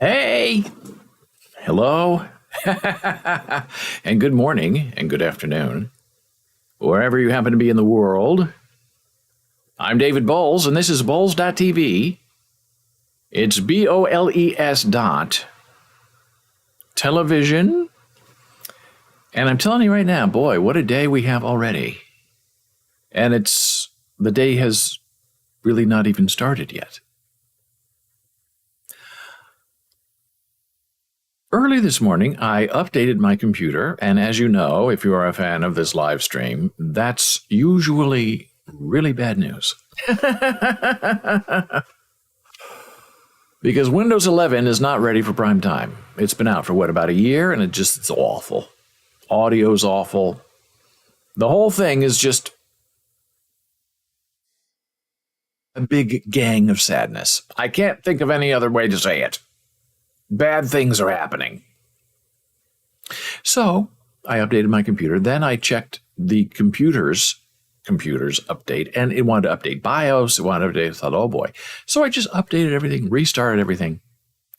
Hey, hello, and good morning and good afternoon, wherever you happen to be in the world. I'm David Boles, and this is Boles.tv. It's BOLES dot television. And I'm telling you right now, boy, what a day we have already. And the day has really not even started yet. Early this morning, I updated my computer, and as you know, if you are a fan of this live stream, that's usually really bad news. Because Windows 11 is not ready for prime time. It's been out for about a year, and it's awful. Audio's awful. The whole thing is just a big gang of sadness. I can't think of any other way to say it. Bad things are happening. So I updated my computer. Then I checked the computers update, and it wanted to update BIOS. It wanted to update. I thought, oh boy. So I just updated everything, restarted everything.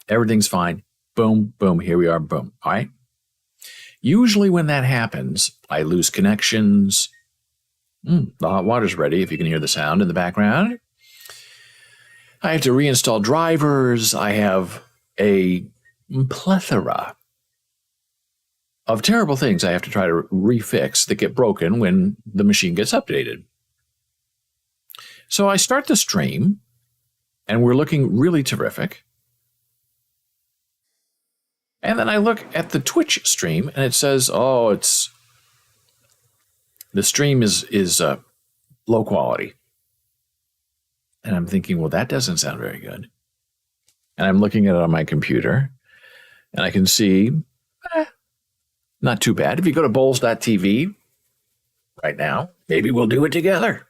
Everything's fine. Boom, boom. Here we are. Boom. All right. Usually when that happens, I lose connections. The hot water's ready, if you can hear the sound in the background. I have to reinstall drivers. I have a plethora of terrible things I have to try to refix that get broken when the machine gets updated. So I start the stream, and we're looking really terrific. And then I look at the Twitch stream, and it says, the stream is low quality. And I'm thinking, well, that doesn't sound very good. And I'm looking at it on my computer, and I can see, not too bad. If you go to Boles.tv right now, maybe we'll do it together.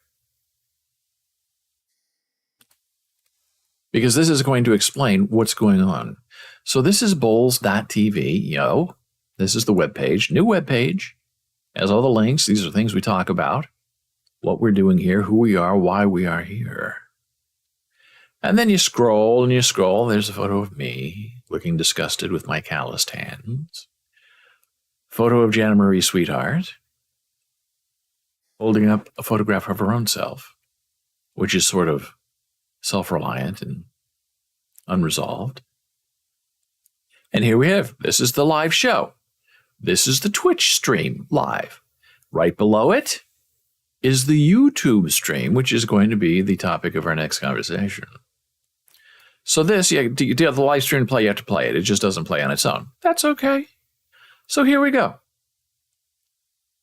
Because this is going to explain what's going on. So this is Boles.tv, This is the webpage, new webpage. Has all the links. These are things we talk about. What we're doing here, who we are, why we are here. And then you scroll and you scroll. There's a photo of me looking disgusted with my calloused hands. Photo of Jana Marie Sweetheart holding up a photograph of her own self, which is sort of self-reliant and unresolved. And here we have, this is the live show. This is the Twitch stream live. Right below it is the YouTube stream, which is going to be the topic of our next conversation. So this, to have the live stream play, you have to play it. It just doesn't play on its own. That's okay. So here we go.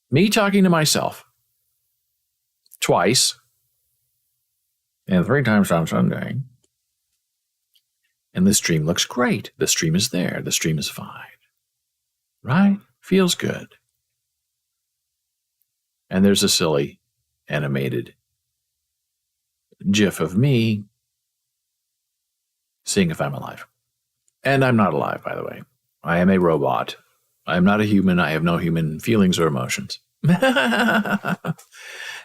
Me talking to myself. Twice. And 3 times on Sunday. And the stream looks great. The stream is there. The stream is fine. Right? Feels good. And there's a silly animated GIF of me seeing if I'm alive. And I'm not alive, by the way. I am a robot. I am not a human. I have no human feelings or emotions.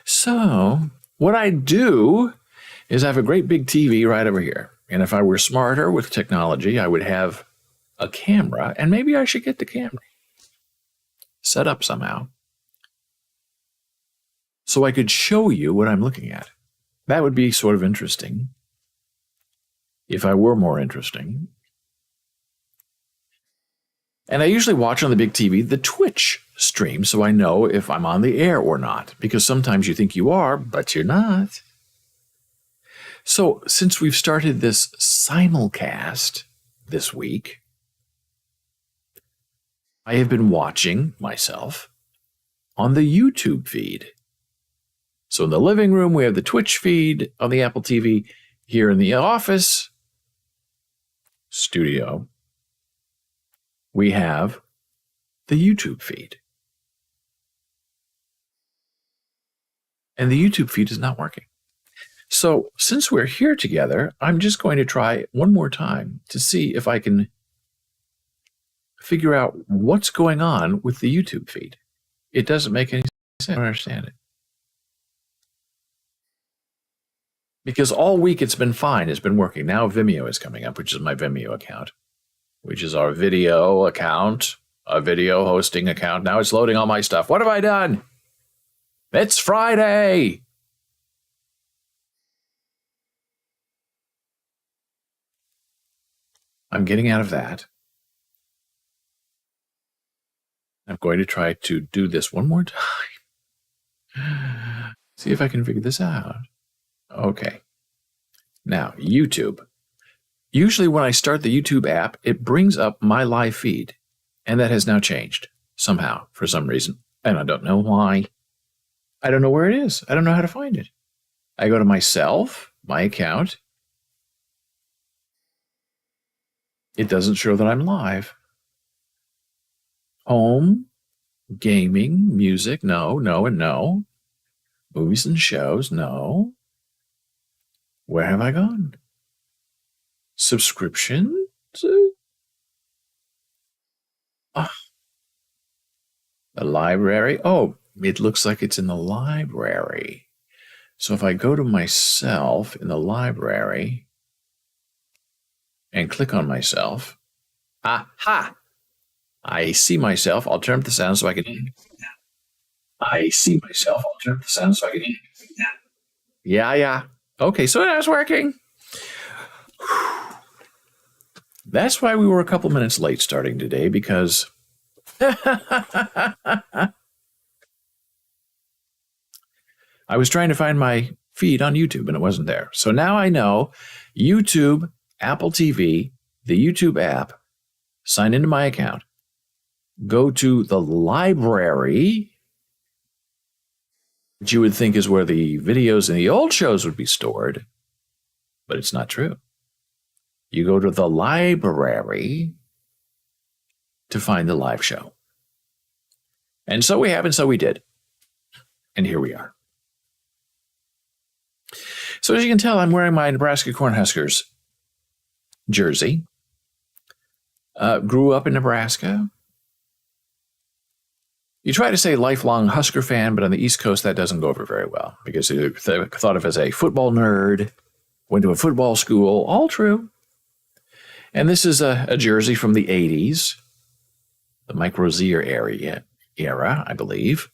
So, what I do is I have a great big TV right over here. And if I were smarter with technology, I would have a camera, and maybe I should get the camera set up somehow so I could show you what I'm looking at. That would be sort of interesting if I were more interesting. And I usually watch on the big TV the Twitch stream so I know if I'm on the air or not, because sometimes you think you are, but you're not. So since we've started this simulcast this week, I have been watching myself on the YouTube feed. So in the living room, we have the Twitch feed on the Apple TV. Here in the office studio, we have the YouTube feed. And the YouTube feed is not working. So since we're here together, I'm just going to try one more time to see if I can figure out what's going on with the YouTube feed. It doesn't make any sense. I don't understand it. Because all week it's been fine. It's been working. Now Vimeo is coming up, which is my Vimeo account. which is our video account, a video hosting account. Now it's loading all my stuff. What have I done? It's Friday. I'm getting out of that. I'm going to try to do this one more time. See if I can figure this out. Okay. Now, YouTube. Usually when I start the YouTube app, it brings up my live feed. And that has now changed somehow, for some reason. And I don't know why. I don't know where it is. I don't know how to find it. I go to myself, my account. It doesn't show that I'm live. Home, gaming, music, no, no, and no. Movies and shows, no. Where have I gone? Subscriptions? Oh, the library? Oh, it looks like it's in the library. So if I go to myself in the library and click on myself, aha! I see myself. I'll turn up the sound so I can hear. I see myself. I'll turn up the sound so I can hear. Yeah. Okay, so that's working. That's why we were a couple minutes late starting today, because I was trying to find my feed on YouTube and it wasn't there. So now I know YouTube, Apple TV, the YouTube app, sign into my account, go to the library, which you would think is where the videos and the old shows would be stored, but it's not true. You go to the library to find the live show. And so we have, and so we did. And here we are. So as you can tell, I'm wearing my Nebraska Cornhuskers jersey. Grew up in Nebraska. You try to say lifelong Husker fan, but on the East Coast, that doesn't go over very well because they're thought of as a football nerd, went to a football school, all true. And this is a jersey from the 80s, the Mike Rozier era, I believe.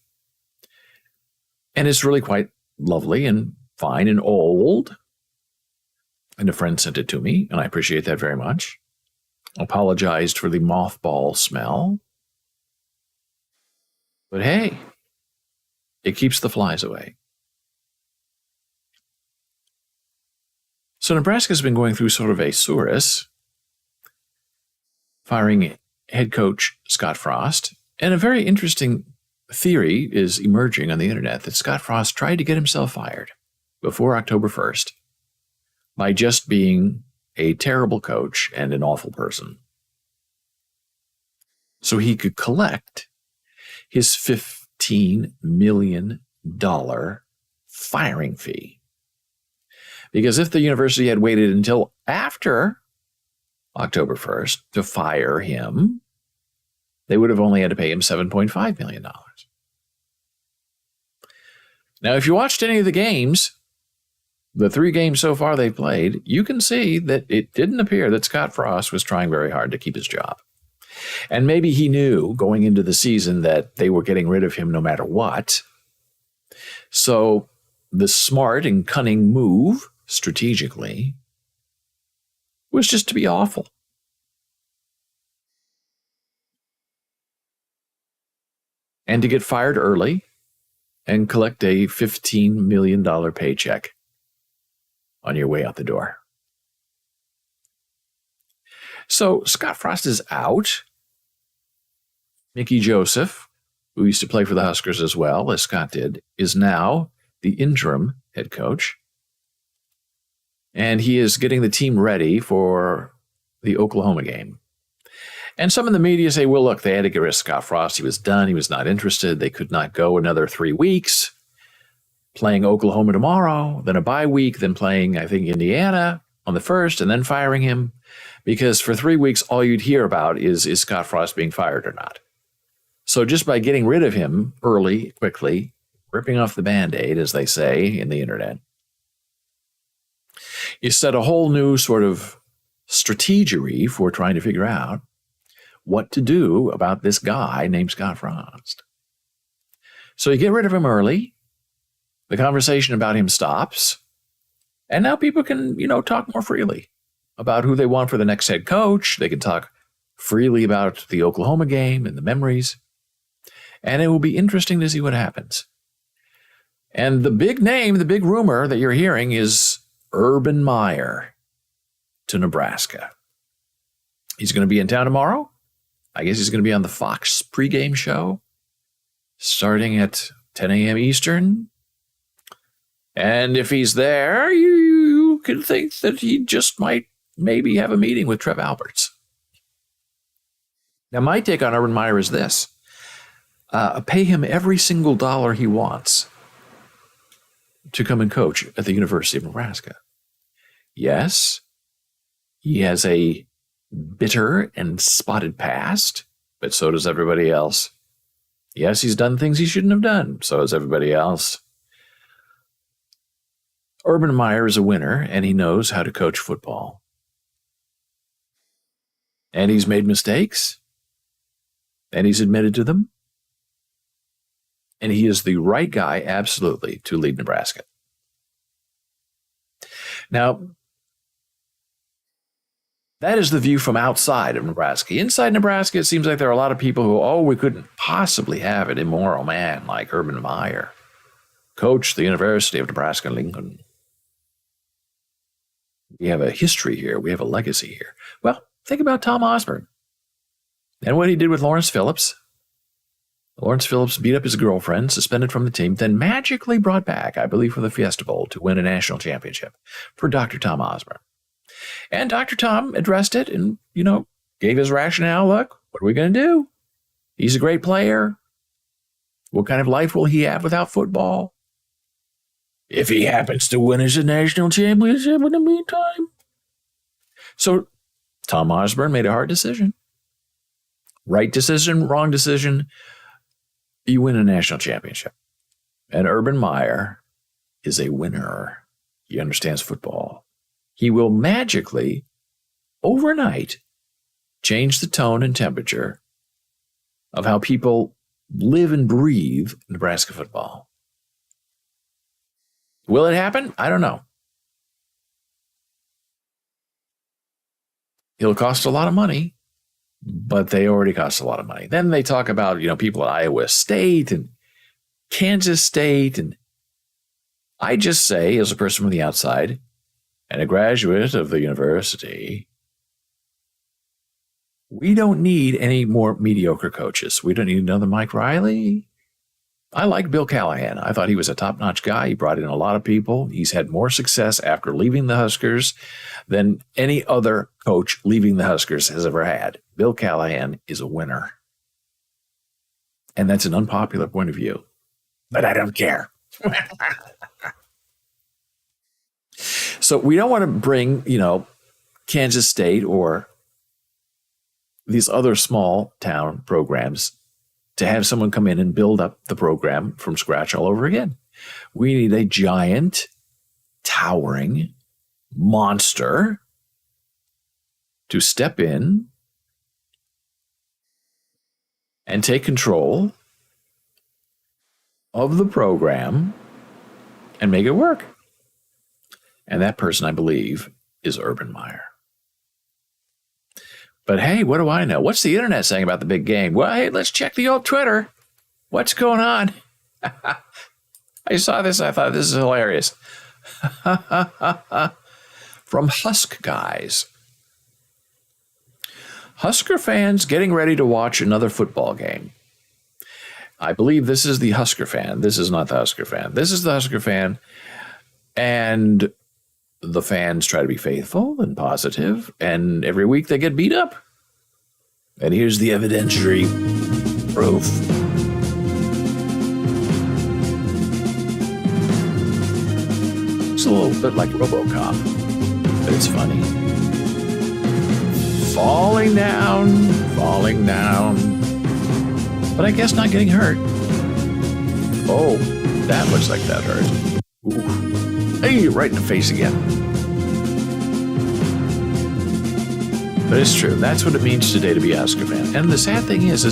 And it's really quite lovely and fine and old. And a friend sent it to me, and I appreciate that very much. Apologized for the mothball smell. But hey, it keeps the flies away. So Nebraska's been going through sort of a source, firing head coach Scott Frost. And a very interesting theory is emerging on the internet that Scott Frost tried to get himself fired before October 1st by just being a terrible coach and an awful person. So he could collect his $15 million firing fee. Because if the university had waited until after October 1st to fire him, they would have only had to pay him $7.5 million. Now, if you watched any of the games, the 3 games so far they've played, you can see that it didn't appear that Scott Frost was trying very hard to keep his job. And maybe he knew going into the season that they were getting rid of him no matter what. So the smart and cunning move, strategically, was just to be awful. And to get fired early and collect a $15 million paycheck on your way out the door. So Scott Frost is out. Mickey Joseph, who used to play for the Huskers as well, as Scott did, is now the interim head coach. And he is getting the team ready for the Oklahoma game. And some in the media say, well, look, they had to get rid of Scott Frost. He was done. He was not interested. They could not go another 3 weeks, playing Oklahoma tomorrow, then a bye week, then playing, I think, Indiana on the 1st, and then firing him. Because for 3 weeks, all you'd hear about is Scott Frost being fired or not? So just by getting rid of him early, quickly, ripping off the Band-Aid, as they say in the internet, you set a whole new sort of strategery for trying to figure out what to do about this guy named Scott Frost. So you get rid of him early. The conversation about him stops. And now people can, talk more freely about who they want for the next head coach. They can talk freely about the Oklahoma game and the memories. And it will be interesting to see what happens. And the big name, the big rumor that you're hearing is Urban Meyer to Nebraska. He's going to be in town tomorrow. I guess he's going to be on the Fox pregame show starting at 10 a.m. Eastern. And if he's there, you can think that he just might maybe have a meeting with Trev Alberts. Now, my take on Urban Meyer is this. Pay him every single dollar he wants to come and coach at the University of Nebraska. Yes, he has a bitter and spotted past, but so does everybody else. Yes, he's done things he shouldn't have done. So has everybody else. Urban Meyer is a winner, and he knows how to coach football. And he's made mistakes, and he's admitted to them. And he is the right guy, absolutely, to lead Nebraska. Now, that is the view from outside of Nebraska. Inside Nebraska, it seems like there are a lot of people who, we couldn't possibly have an immoral man like Urban Meyer coach the University of Nebraska-Lincoln. We have a history here. We have a legacy here. Well, think about Tom Osborne and what he did with Lawrence Phillips. Lawrence Phillips beat up his girlfriend, suspended from the team, then magically brought back, I believe, for the Fiesta Bowl to win a national championship for Dr. Tom Osborne. And Dr. Tom addressed it and, gave his rationale. Look, what are we going to do? He's a great player. What kind of life will he have without football? If he happens to win his national championship in the meantime. So Tom Osborne made a hard decision. Right decision, wrong decision. You win a national championship. And Urban Meyer is a winner. He understands football. He will magically, overnight, change the tone and temperature of how people live and breathe Nebraska football. Will it happen? I don't know. It'll cost a lot of money, but they already cost a lot of money. Then they talk about, people at Iowa State and Kansas State. And I just say, as a person from the outside and a graduate of the university, we don't need any more mediocre coaches. We don't need another Mike Riley. I like Bill Callahan. I thought he was a top-notch guy. He brought in a lot of people. He's had more success after leaving the Huskers than any other coach leaving the Huskers has ever had. Bill Callahan is a winner. And that's an unpopular point of view. But I don't care. So we don't want to bring, Kansas State or these other small town programs to have someone come in and build up the program from scratch all over again. We need a giant, towering monster to step in and take control of the program and make it work. And that person, I believe, is Urban Meyer. But hey, what do I know? What's the internet saying about the big game? Well, hey, let's check the old Twitter. What's going on? I saw this. I thought this is hilarious. From Husk Guys. Husker fans getting ready to watch another football game. I believe this is the Husker fan. This is not the Husker fan. This is the Husker fan. And the fans try to be faithful and positive, and every week they get beat up. And here's the evidentiary proof. It's a little bit like RoboCop, but it's funny. Falling down, but I guess not getting hurt. Oh, that looks like that hurt. Ooh. Hey, right in the face again. But it's true. That's what it means today to be a Husker fan. And the sad thing is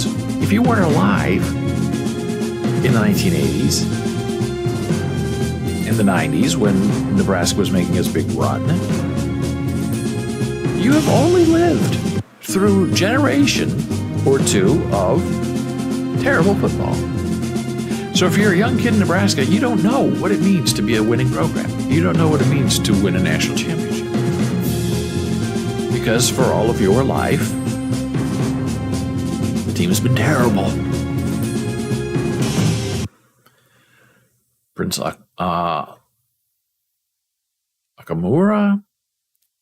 if you weren't alive in the 1980s, in the 90s, when Nebraska was making its big run, you have only lived through generation or two of terrible football. So if you're a young kid in Nebraska, you don't know what it means to be a winning program. You don't know what it means to win a national championship. Because for all of your life, the team has been terrible. Prince Akamura,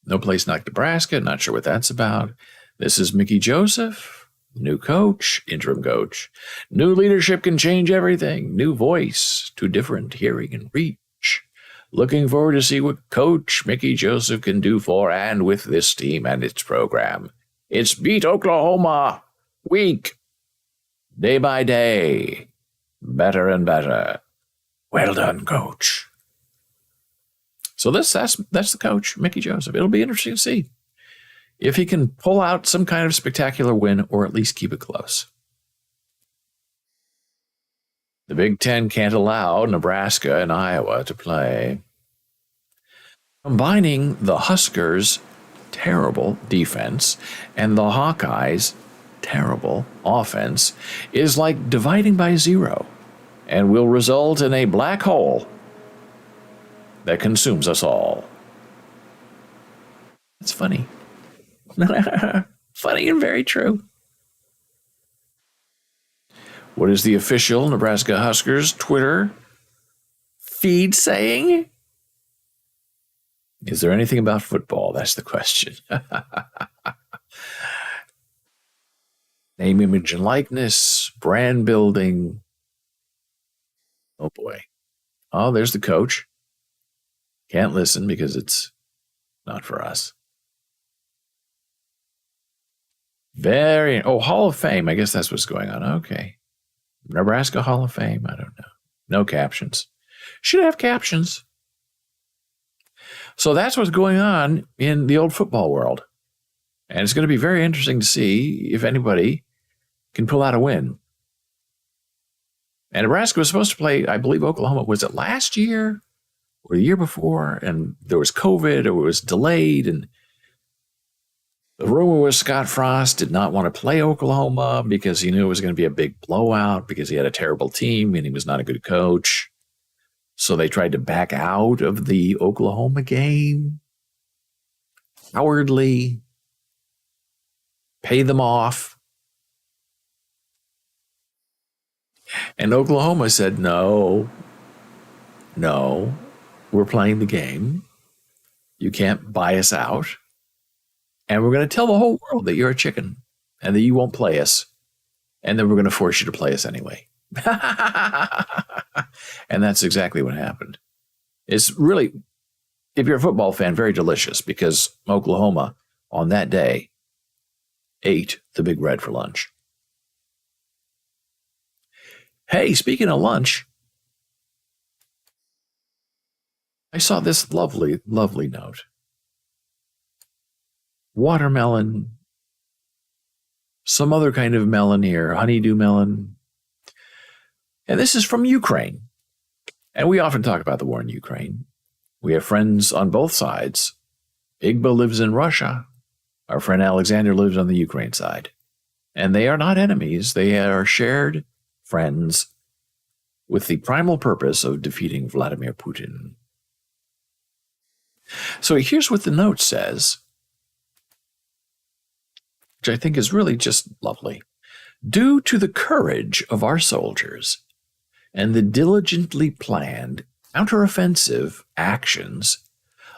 no place like Nebraska, not sure what that's about. This is Mickey Joseph, new coach, interim coach. New leadership can change everything. New voice, too different hearing and reach. Looking forward to see what Coach Mickey Joseph can do for and with this team and its program. It's beat Oklahoma week, day by day, better and better. Well done, Coach. So that's the coach, Mickey Joseph. It'll be interesting to see if he can pull out some kind of spectacular win or at least keep it close. The Big Ten can't allow Nebraska and Iowa to play. Combining the Huskers' terrible defense and the Hawkeyes' terrible offense is like dividing by zero and will result in a black hole that consumes us all. It's funny. Funny and very true. What is the official Nebraska Huskers Twitter feed saying? Is there anything about football? That's the question. Name, image, and likeness, brand building. Oh boy. Oh, there's the coach. Can't listen because it's not for us. Hall of Fame. I guess that's what's going on. Okay. Nebraska Hall of Fame. I don't know. No captions. Should have captions. So that's what's going on in the old football world. And it's going to be very interesting to see if anybody can pull out a win. And Nebraska was supposed to play, I believe, Oklahoma. Was it last year or the year before? And there was COVID or it was delayed. And the rumor was Scott Frost did not want to play Oklahoma because he knew it was going to be a big blowout because he had a terrible team and he was not a good coach. So they tried to back out of the Oklahoma game. Cowardly. Pay them off. And Oklahoma said, no, we're playing the game. You can't buy us out. And we're going to tell the whole world that you're a chicken and that you won't play us. And then we're going to force you to play us anyway. And that's exactly what happened. It's really, if you're a football fan, very delicious because Oklahoma on that day ate the Big Red for lunch. Hey, speaking of lunch, I saw this lovely, lovely note. Watermelon, some other kind of melon here, honeydew melon. And this is from Ukraine. And we often talk about the war in Ukraine. We have friends on both sides. Igba lives in Russia. Our friend Alexander lives on the Ukraine side. And they are not enemies. They are shared friends with the primal purpose of defeating Vladimir Putin. So here's what the note says, which I think is really just lovely. Due to the courage of our soldiers and the diligently planned counteroffensive actions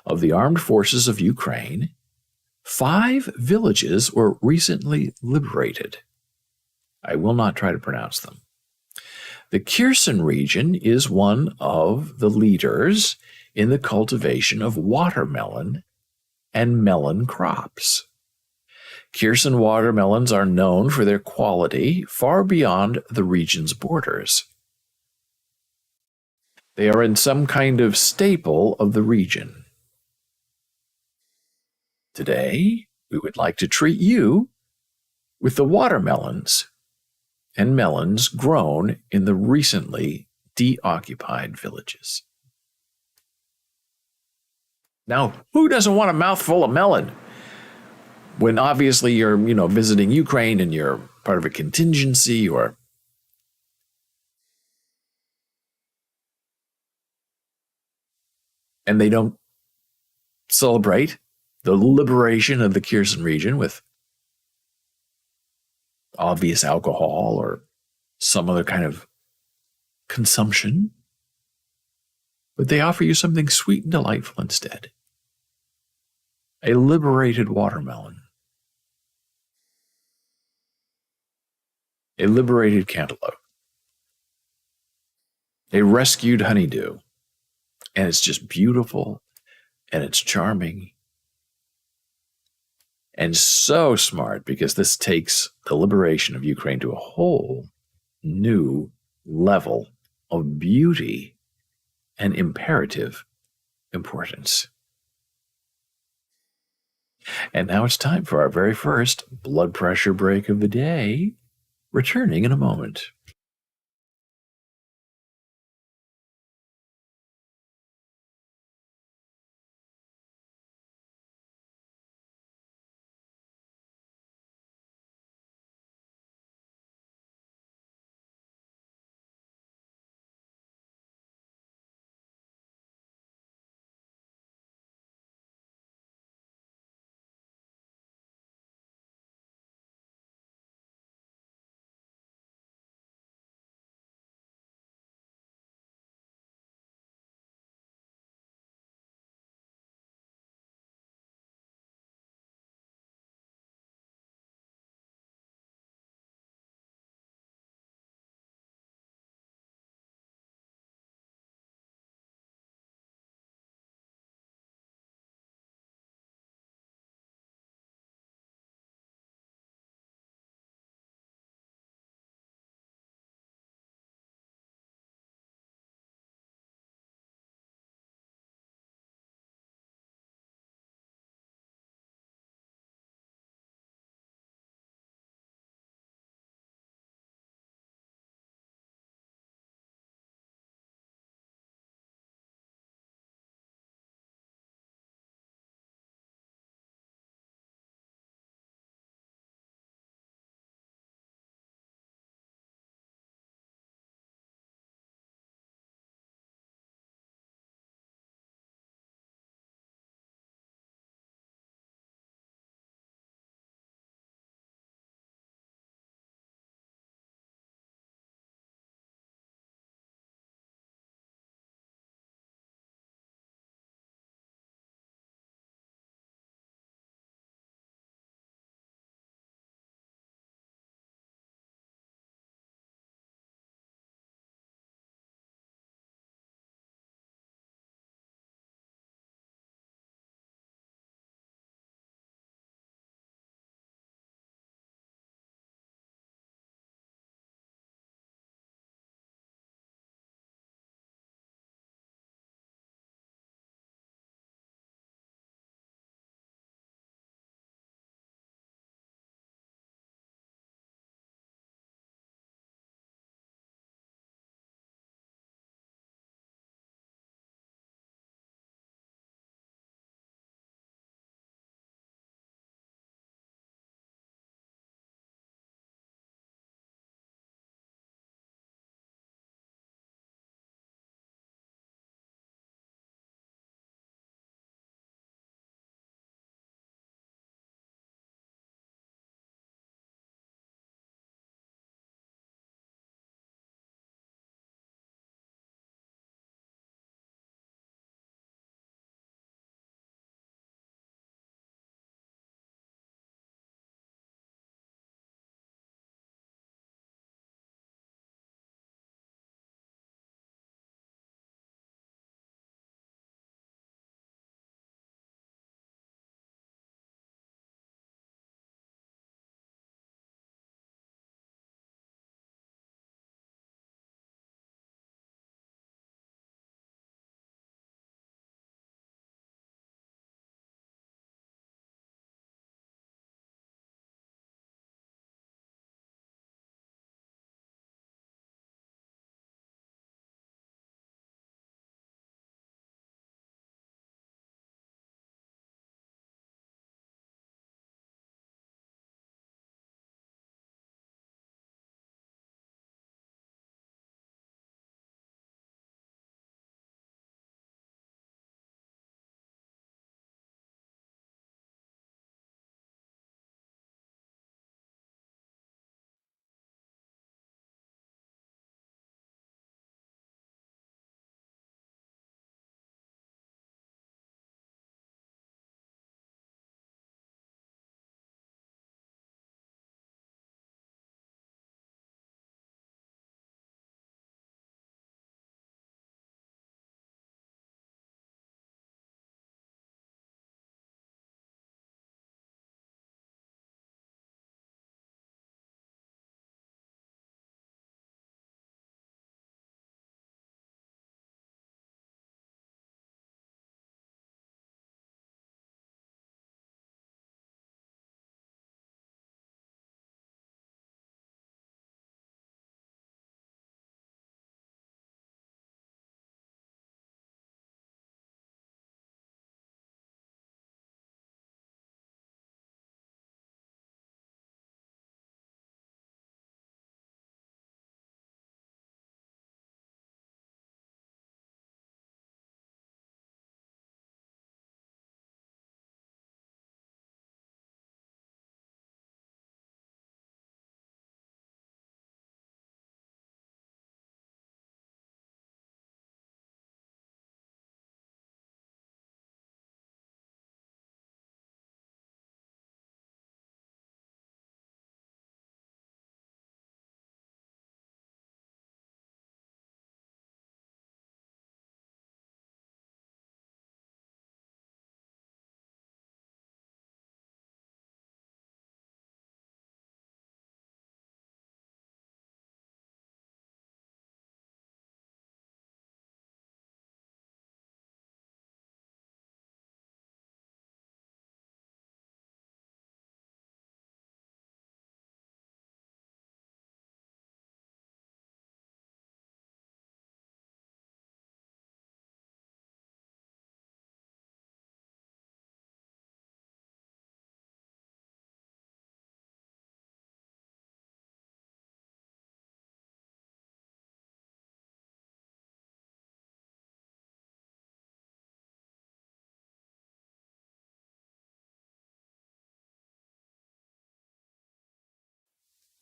of the armed forces of Ukraine, 5 villages were recently liberated. I will not try to pronounce them. The Kherson region is one of the leaders in the cultivation of watermelon and melon crops. Kherson watermelons are known for their quality far beyond the region's borders. They are in some kind of staple of the region. Today, we would like to treat you with the watermelons and melons grown in the recently deoccupied villages. Now, who doesn't want a mouthful of melon? When obviously you're, visiting Ukraine and you're part of a contingency and they don't celebrate the liberation of the Kherson region with obvious alcohol or some other kind of consumption, but they offer you something sweet and delightful instead. A liberated watermelon, a liberated cantaloupe, a rescued honeydew, and it's just beautiful and it's charming and so smart because this takes the liberation of Ukraine to a whole new level of beauty and imperative importance. And now it's time for our very first blood pressure break of the day, returning in a moment.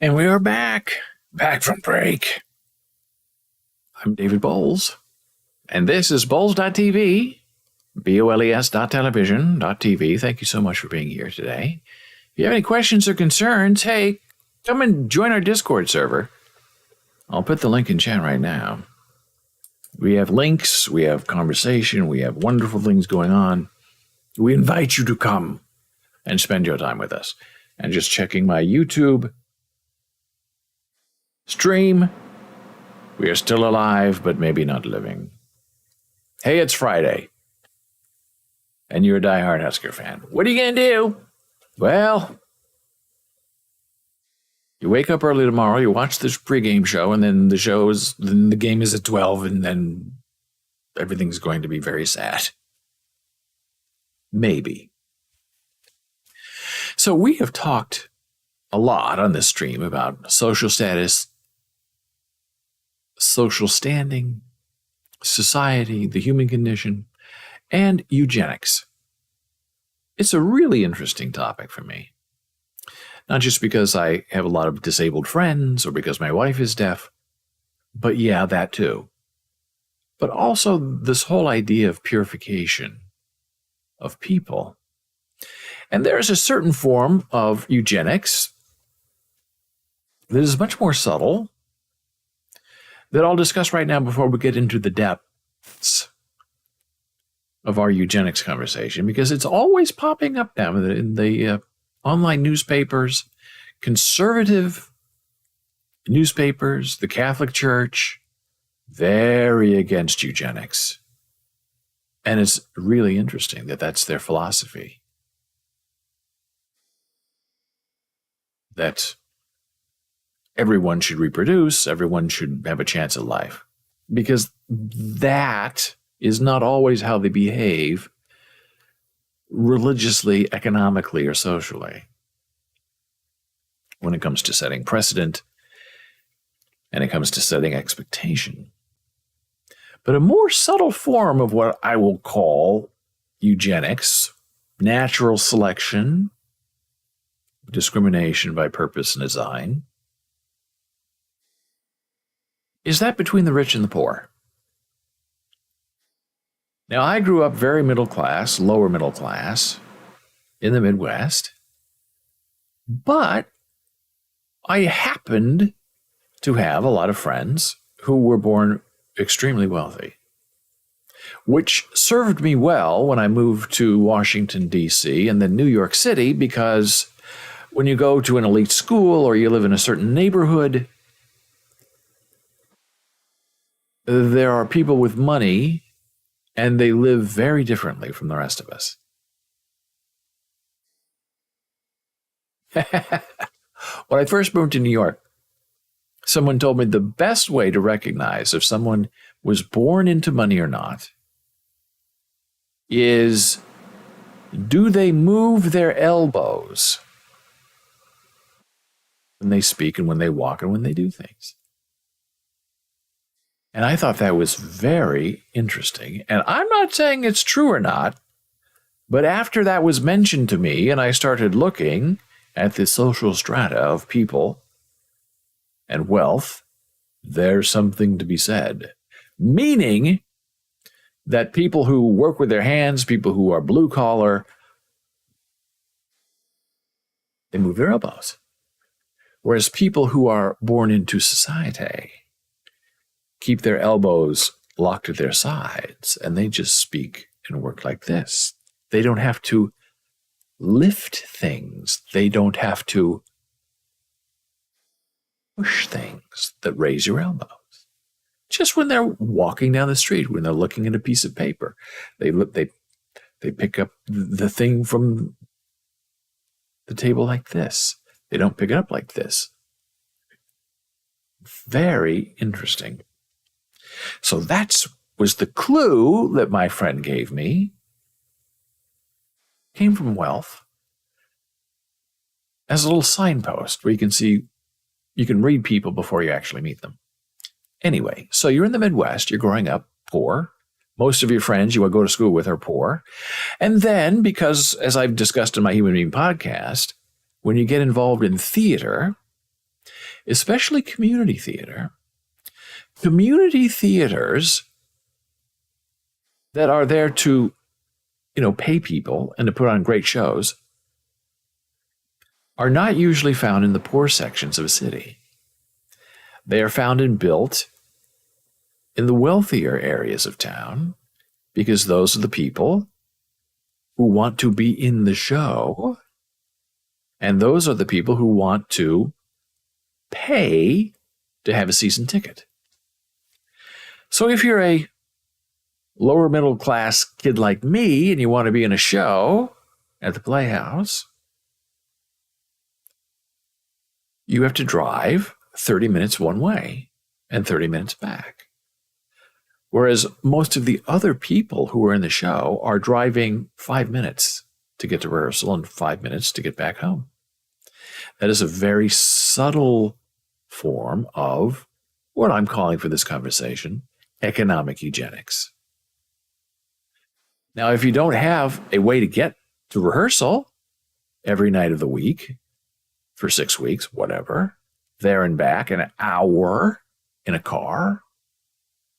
And we are back from break. I'm David Boles, and this is Boles.tv, BOLES.television.tv. Thank you so much for being here today. If you have any questions or concerns, hey, come and join our Discord server. I'll put the link in chat right now. We have links, we have conversation, we have wonderful things going on. We invite you to come and spend your time with us. And just checking my YouTube stream. We are still alive, but maybe not living. Hey, it's Friday. And you're a diehard Husker fan. What are you going to do? Well, you wake up early tomorrow, you watch this pregame show, and then the game is at 12, and then everything's going to be very sad. Maybe. So we have talked a lot on this stream about social status, social standing, society, the human condition, and eugenics. It's a really interesting topic for me. Not just because I have a lot of disabled friends or because my wife is deaf, but yeah, that too. But also this whole idea of purification of people. And there's a certain form of eugenics that is much more subtle that I'll discuss right now before we get into the depths of our eugenics conversation, because it's always popping up now in the online newspapers, conservative newspapers, the Catholic Church, very against eugenics. And it's really interesting that that's their philosophy. That everyone should reproduce, everyone should have a chance at life. Because that is not always how they behave religiously, economically, or socially. When it comes to setting precedent, and it comes to setting expectation. But a more subtle form of what I will call eugenics, natural selection, discrimination by purpose and design, is that between the rich and the poor. Now, I grew up very middle class, lower middle class, in the Midwest, but I happened to have a lot of friends who were born extremely wealthy, which served me well when I moved to Washington, D.C. and then New York City, because when you go to an elite school or you live in a certain neighborhood, there are people with money, and they live very differently from the rest of us. When I first moved to New York, someone told me the best way to recognize if someone was born into money or not is, do they move their elbows when they speak and when they walk and when they do things? And I thought that was very interesting. And I'm not saying it's true or not, but after that was mentioned to me and I started looking at the social strata of people and wealth, there's something to be said. Meaning that people who work with their hands, people who are blue collar, they move their elbows. Whereas people who are born into society keep their elbows locked at their sides, and they just speak and work like this. They don't have to lift things. They don't have to push things that raise your elbows. Just when they're walking down the street, when they're looking at a piece of paper, they pick up the thing from the table like this. They don't pick it up like this. Very interesting. So that was the clue that my friend gave me. Came from wealth as a little signpost where you can read people before you actually meet them. Anyway, so you're in the Midwest, you're growing up poor. Most of your friends you go to school with are poor. And then, because, as I've discussed in my Human Being podcast, when you get involved in theater, especially community theater. Community theaters that are there to, pay people and to put on great shows are not usually found in the poor sections of a city. They are found and built in the wealthier areas of town because those are the people who want to be in the show, and those are the people who want to pay to have a season ticket. So if you're a lower middle class kid like me and you want to be in a show at the Playhouse, you have to drive 30 minutes one way and 30 minutes back. Whereas most of the other people who are in the show are driving 5 minutes to get to rehearsal and 5 minutes to get back home. That is a very subtle form of what I'm calling for this conversation economic eugenics. Now, if you don't have a way to get to rehearsal every night of the week for 6 weeks, whatever, there and back, an hour in a car,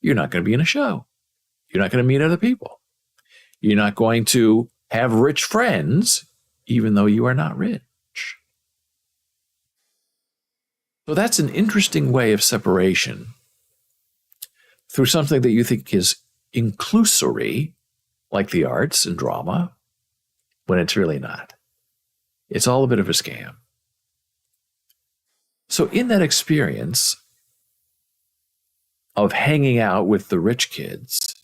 you're not going to be in a show. You're not going to meet other people. You're not going to have rich friends, even though you are not rich. So that's an interesting way of separation through something that you think is inclusory, like the arts and drama, when it's really not. It's all a bit of a scam. So in that experience of hanging out with the rich kids,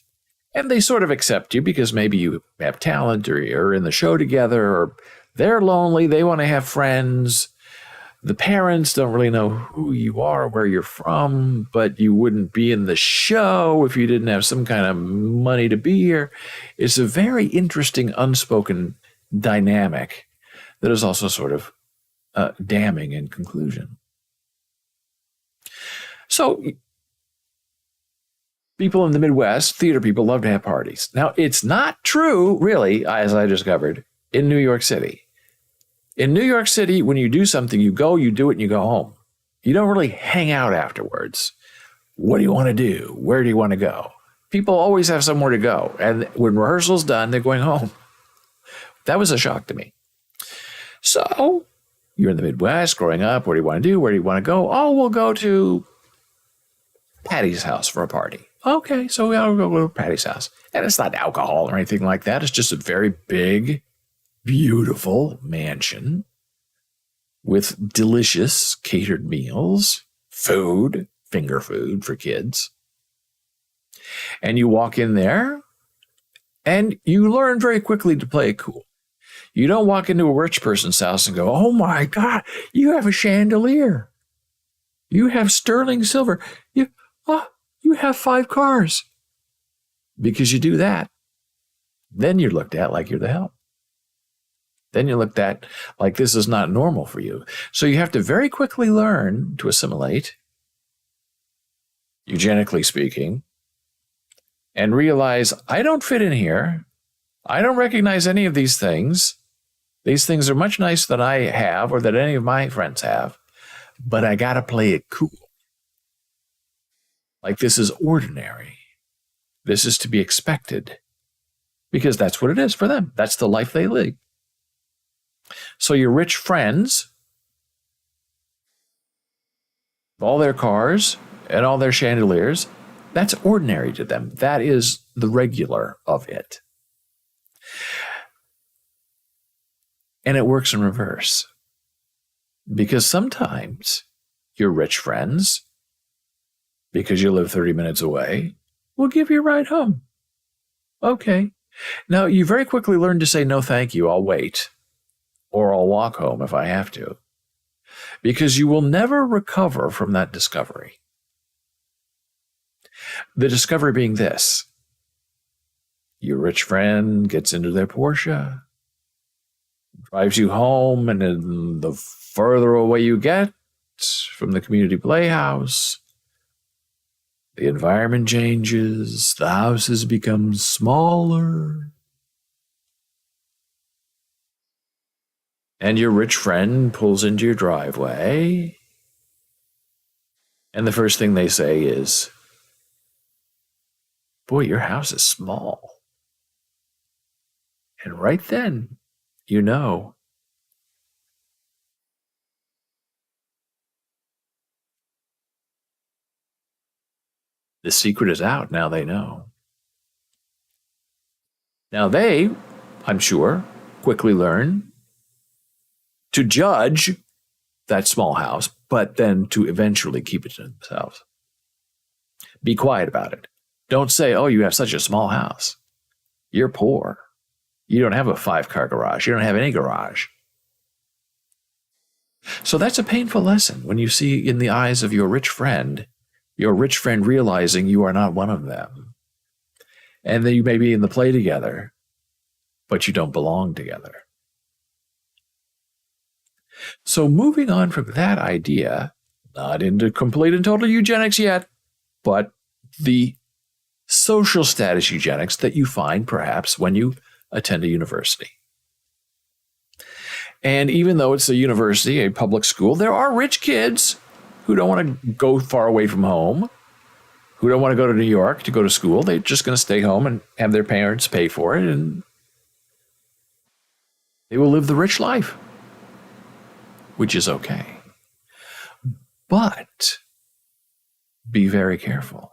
and they sort of accept you because maybe you have talent or you're in the show together, or they're lonely, they want to have friends. The parents don't really know who you are, where you're from, but you wouldn't be in the show if you didn't have some kind of money to be here. It's a very interesting, unspoken dynamic that is also sort of damning in conclusion. So people in the Midwest, theater people, love to have parties. Now, it's not true, really, as I discovered, in New York City. In New York City, when you do something, you go, you do it, and you go home. You don't really hang out afterwards. What do you want to do? Where do you want to go? People always have somewhere to go. And when rehearsal's done, they're going home. That was a shock to me. So you're in the Midwest growing up. What do you want to do? Where do you want to go? Oh, we'll go to Patty's house for a party. Okay, so we'll go to Patty's house. And it's not alcohol or anything like that. It's just a very big, beautiful mansion with delicious catered meals, food, finger food for kids. And you walk in there and you learn very quickly to play it cool. You don't walk into a rich person's house and go, oh my God, you have a chandelier. You have sterling silver. You have 5 cars. Because you do that, then you're looked at like you're the help. Then you're looked at like this is not normal for you. So you have to very quickly learn to assimilate, eugenically speaking, and realize I don't fit in here. I don't recognize any of these things. These things are much nicer than I have or that any of my friends have, but I got to play it cool. Like this is ordinary. This is to be expected because that's what it is for them. That's the life they lead. So your rich friends, all their cars and all their chandeliers, that's ordinary to them. That is the regular of it. And it works in reverse. Because sometimes your rich friends, because you live 30 minutes away, will give you a ride home. Okay. Now, you very quickly learn to say, no, thank you, I'll wait. Or I'll walk home if I have to. Because you will never recover from that discovery. The discovery being this. Your rich friend gets into their Porsche, drives you home, and then the further away you get from the community playhouse, the environment changes, the houses become smaller, and your rich friend pulls into your driveway, And the first thing they say is, boy, your house is small. And right then, you know, the secret is out. Now they know. Now they, I'm sure, quickly learn to judge that small house, but then to eventually keep it to themselves. Be quiet about it. Don't say, oh, you have such a small house. You're poor. You don't have a 5-car garage. You don't have any garage. So that's a painful lesson when you see in the eyes of your rich friend realizing you are not one of them. And then you may be in the play together, but you don't belong together. So moving on from that idea, not into complete and total eugenics yet, but the social status eugenics that you find perhaps when you attend a university. And even though it's a university, a public school, there are rich kids who don't want to go far away from home, who don't want to go to New York to go to school. They're just going to stay home and have their parents pay for it, and they will live the rich life, which is okay. But be very careful.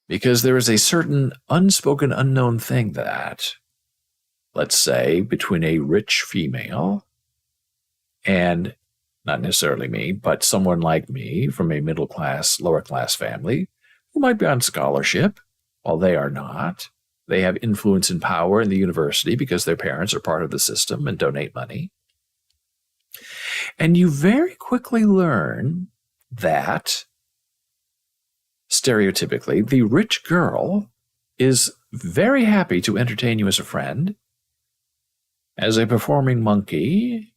Because there is a certain unspoken, unknown thing that, let's say, between a rich female and, not necessarily me, but someone like me from a middle class, lower class family who might be on scholarship, while they are not. They have influence and power in the university because their parents are part of the system and donate money. And you very quickly learn that, stereotypically, the rich girl is very happy to entertain you as a friend, as a performing monkey,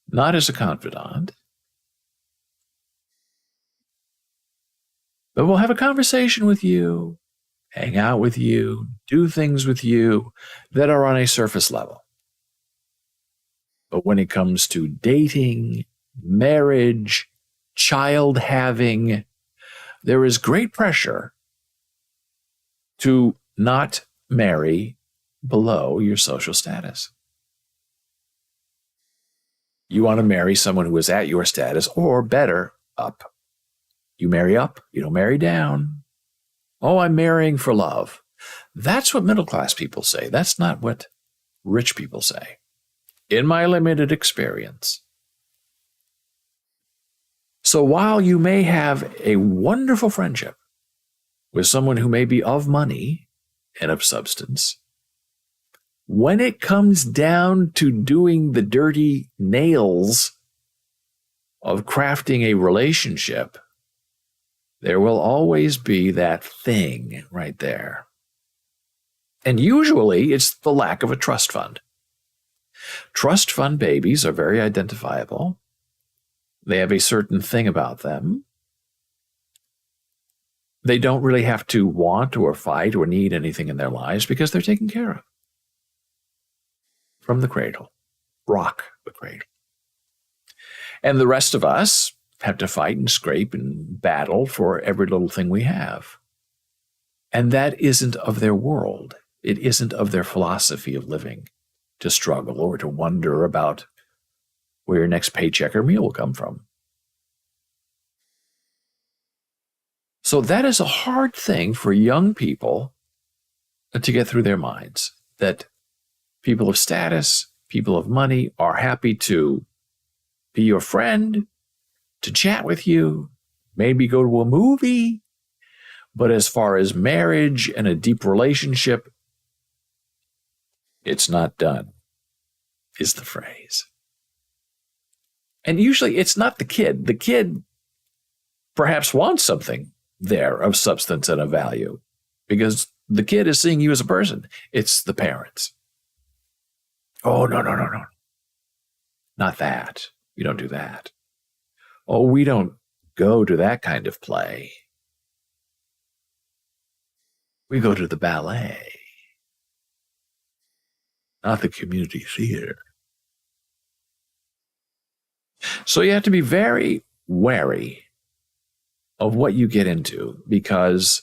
not as a confidant. But we'll have a conversation with you, hang out with you, do things with you that are on a surface level. But when it comes to dating, marriage, child having, there is great pressure to not marry below your social status. You want to marry someone who is at your status, or better, up. You marry up, you don't marry down. Oh, I'm marrying for love. That's what middle class people say. That's not what rich people say, in my limited experience. So while you may have a wonderful friendship with someone who may be of money and of substance, when it comes down to doing the dirty nails of crafting a relationship, there will always be that thing right there. And usually it's the lack of a trust fund. Trust fund babies are very identifiable. They have a certain thing about them. They don't really have to want or fight or need anything in their lives because they're taken care of. From the cradle. Rock the cradle. And the rest of us have to fight and scrape and battle for every little thing we have. And that isn't of their world. It isn't of their philosophy of living, to struggle or to wonder about where your next paycheck or meal will come from. So that is a hard thing for young people to get through their minds, that people of status, people of money are happy to be your friend, to chat with you, maybe go to a movie, but as far as marriage and a deep relationship, it's not done, is the phrase. And usually it's not the kid. The kid perhaps wants something there of substance and of value because the kid is seeing you as a person. It's the parents. Oh, no. Not that. We don't do that. Oh, we don't go to that kind of play. We go to the ballet, not the community theater. So you have to be very wary of what you get into, because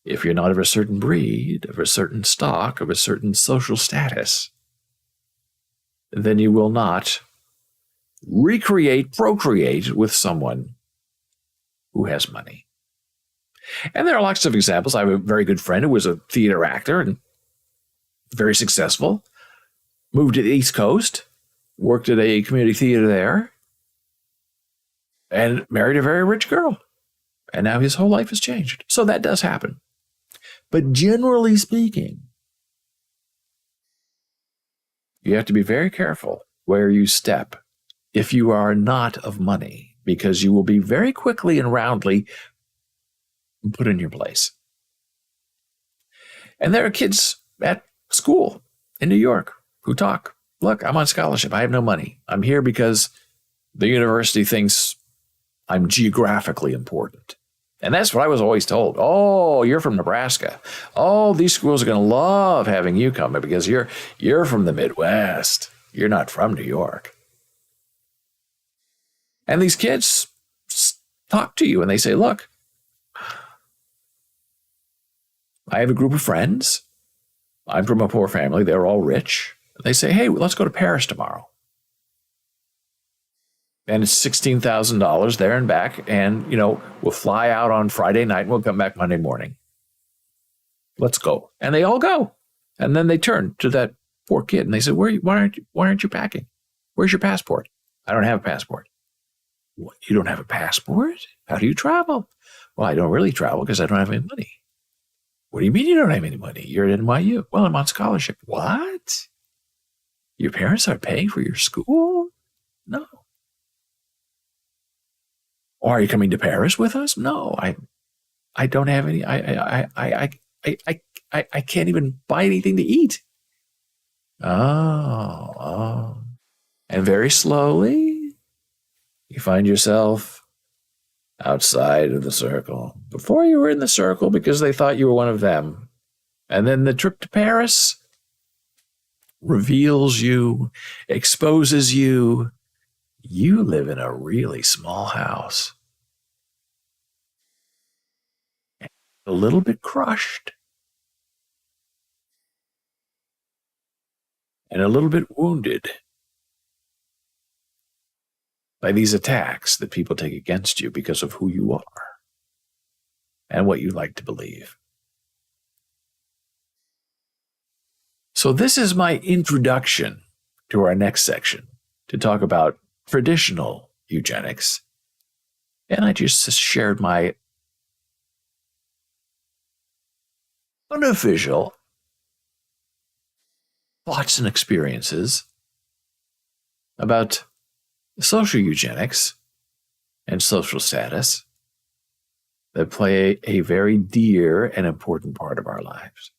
if you're not of a certain breed, of a certain stock, of a certain social status, then you will not procreate with someone who has money. And there are lots of examples. I have a very good friend who was a theater actor and very successful, moved to the East Coast, worked at a community theater there, and married a very rich girl. And now his whole life has changed. So that does happen. But generally speaking, you have to be very careful where you step if you are not of money, because you will be very quickly and roundly put in your place. And there are kids at school in New York who talk, look, I'm on scholarship. I have no money. I'm here because the university thinks I'm geographically important. And that's what I was always told. Oh, you're from Nebraska. Oh, these schools are going to love having you come because you're from the Midwest. You're not from New York. And these kids talk to you and they say, look, I have a group of friends. I'm from a poor family. They're all rich. They say, hey, let's go to Paris tomorrow. And it's $16,000 there and back. And, we'll fly out on Friday night and we'll come back Monday morning. Let's go. And they all go. And then they turn to that poor kid and they say, why aren't you packing? Where's your passport? I don't have a passport. What, you don't have a passport? How do you travel? Well, I don't really travel because I don't have any money. What do you mean you don't have any money? You're at NYU. Well, I'm on scholarship. What? Your parents are paying for your school? No. Or are you coming to Paris with us? No, I don't have any. I can't even buy anything to eat. Oh. And very slowly, you find yourself outside of the circle. Before you were in the circle because they thought you were one of them. And then the trip to Paris reveals you, exposes you. You live in a really small house. A little bit crushed. And a little bit wounded by these attacks that people take against you because of who you are and what you like to believe. So this is my introduction to our next section to talk about traditional eugenics. And I just shared my unofficial thoughts and experiences about social eugenics and social status that play a very dear and important part of our lives.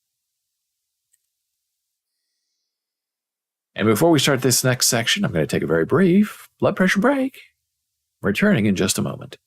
And before we start this next section, I'm going to take a very brief blood pressure break. Returning in just a moment.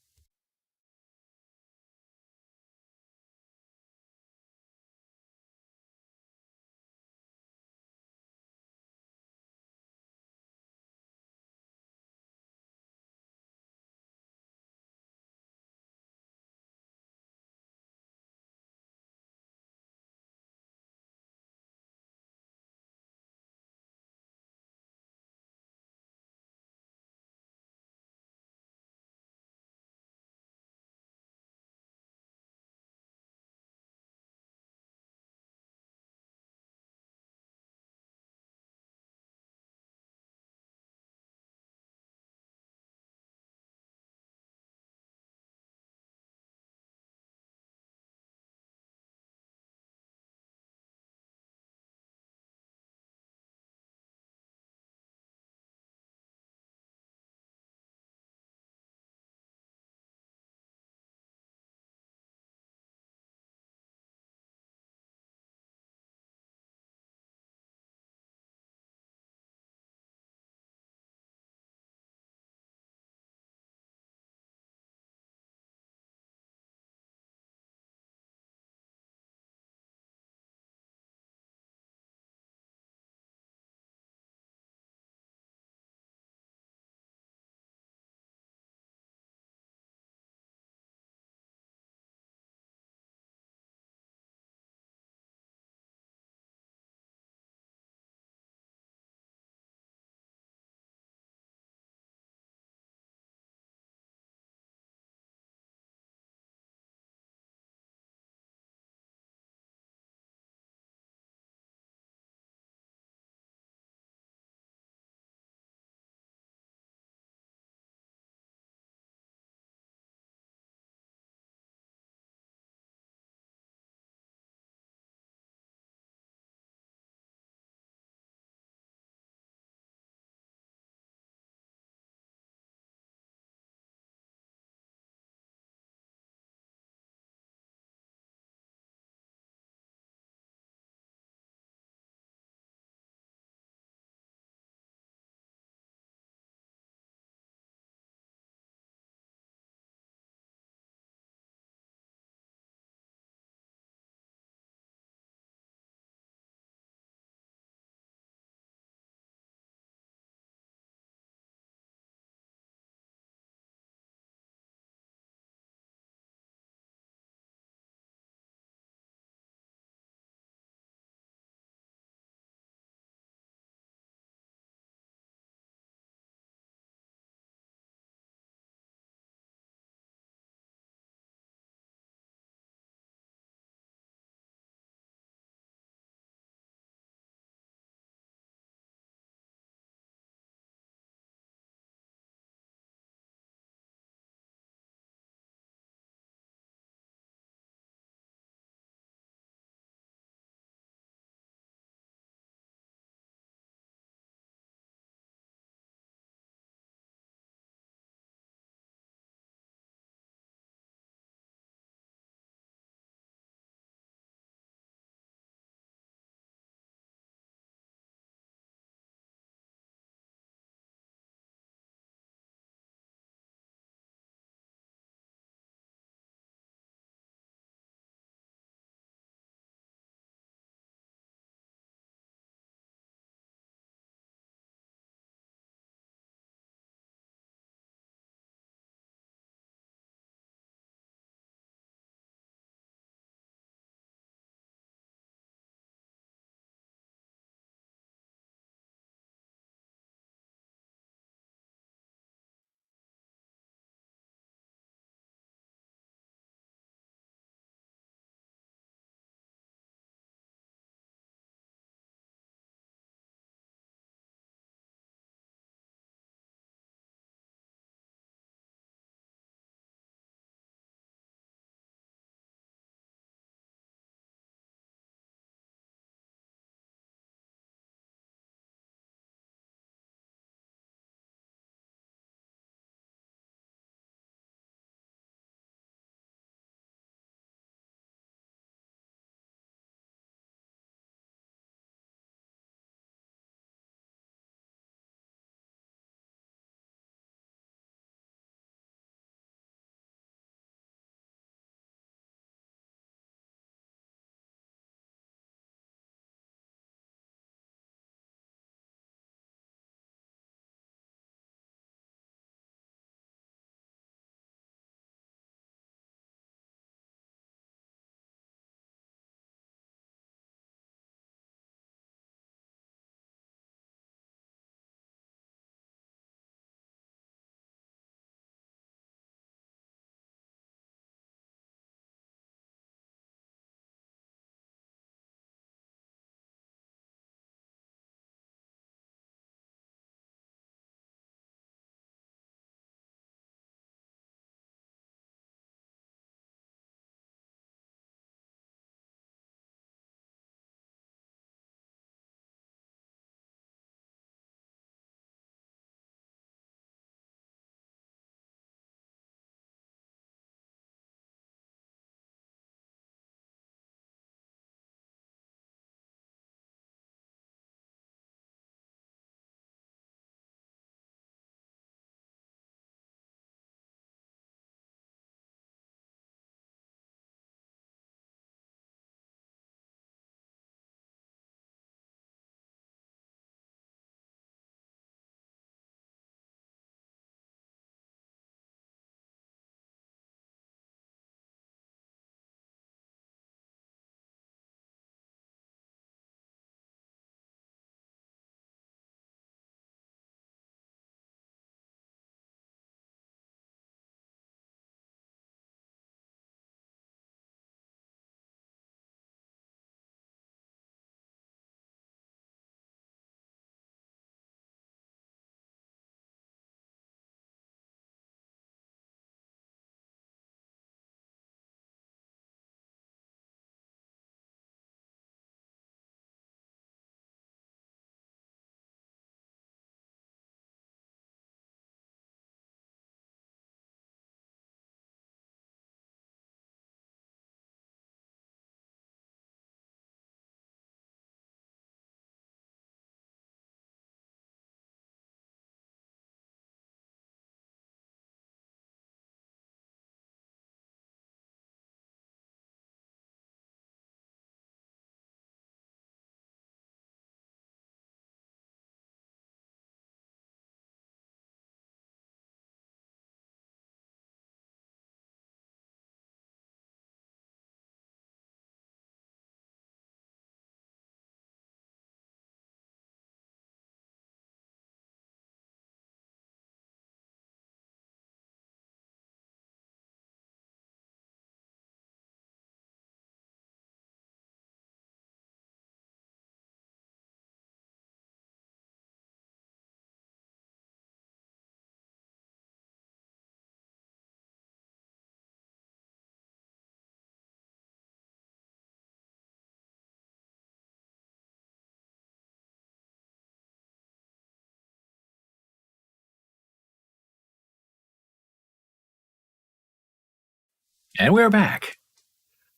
And we're back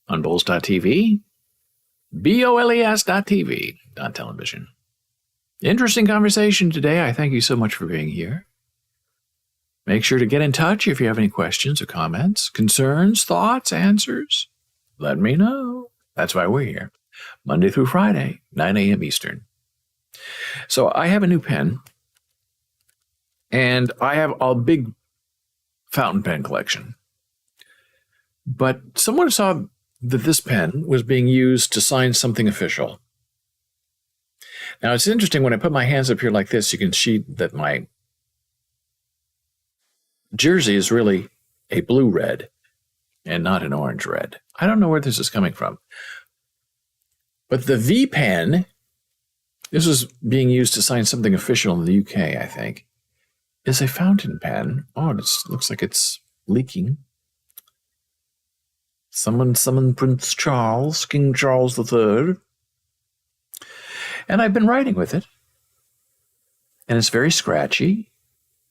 on Boles.tv, BOLES.tv, .television. Interesting conversation today. I thank you so much for being here. Make sure to get in touch if you have any questions or comments, concerns, thoughts, answers. Let me know. That's why we're here. Monday through Friday, 9 a.m. Eastern. So I have a new pen, and I have a big fountain pen collection. But someone saw that this pen was being used to sign something official. Now, it's interesting, when I put my hands up here like this, you can see that my jersey is really a blue red and not an orange red. I don't know where this is coming from. But the V pen, this was being used to sign something official in the UK, I think, is a fountain pen. Oh, it looks like it's leaking. Someone summoned Prince Charles, King Charles III. And I've been writing with it. And it's very scratchy,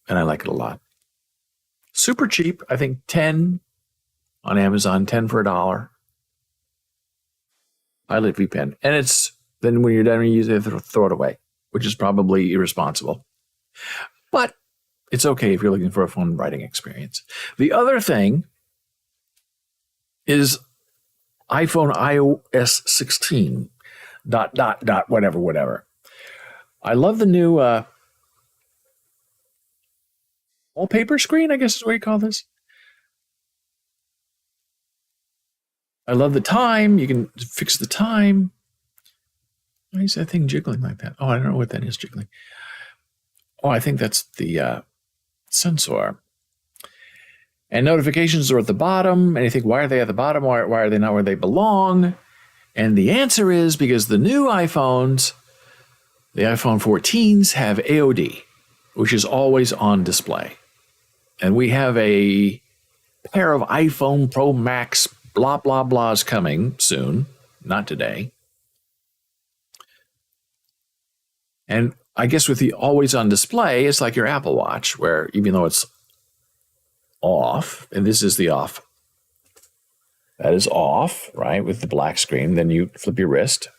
and I like it a lot. Super cheap, I think 10 on Amazon, 10 for $1. I like V pen. And it's, then when you're done, you use it, throw it away, which is probably irresponsible. But it's okay if you're looking for a fun writing experience. The other thing is iPhone iOS 16, whatever. I love the new wallpaper screen, I guess is what you call this. I love the time. You can fix the time. Why is that thing jiggling like that? Oh, I don't know what that is jiggling. Oh, I think that's the sensor. And notifications are at the bottom. And you think, why are they at the bottom? Why are they not where they belong? And the answer is because the new iPhones, the iPhone 14s, have AOD, which is always on display. And we have a pair of iPhone Pro Max blah, blah, blahs coming soon. Not today. And I guess with the always on display, it's like your Apple Watch, where even though it's off, and this is the off, that is off, right, with the black screen, then you flip your wrist,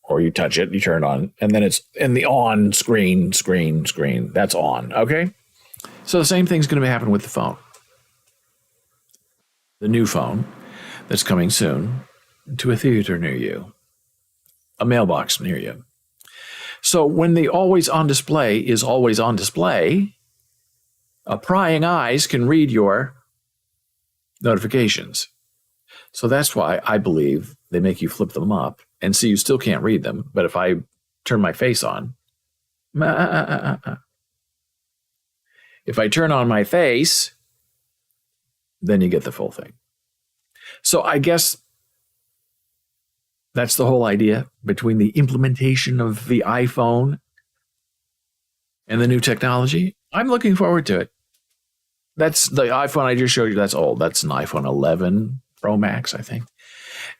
or you touch it, you turn it on, and then it's in the on screen, that's on, okay? So the same thing's going to happen with the phone. The new phone that's coming soon to a theater near you, a mailbox near you. So when the always on display is always on display, prying eyes can read your notifications. So that's why I believe they make you flip them up, and so you still can't read them. But if I turn my face on, if I turn on my face, then you get the full thing. So I guess that's the whole idea between the implementation of the iPhone and the new technology. I'm looking forward to it. That's the iPhone I just showed you. That's old. That's an iPhone 11 Pro Max, I think.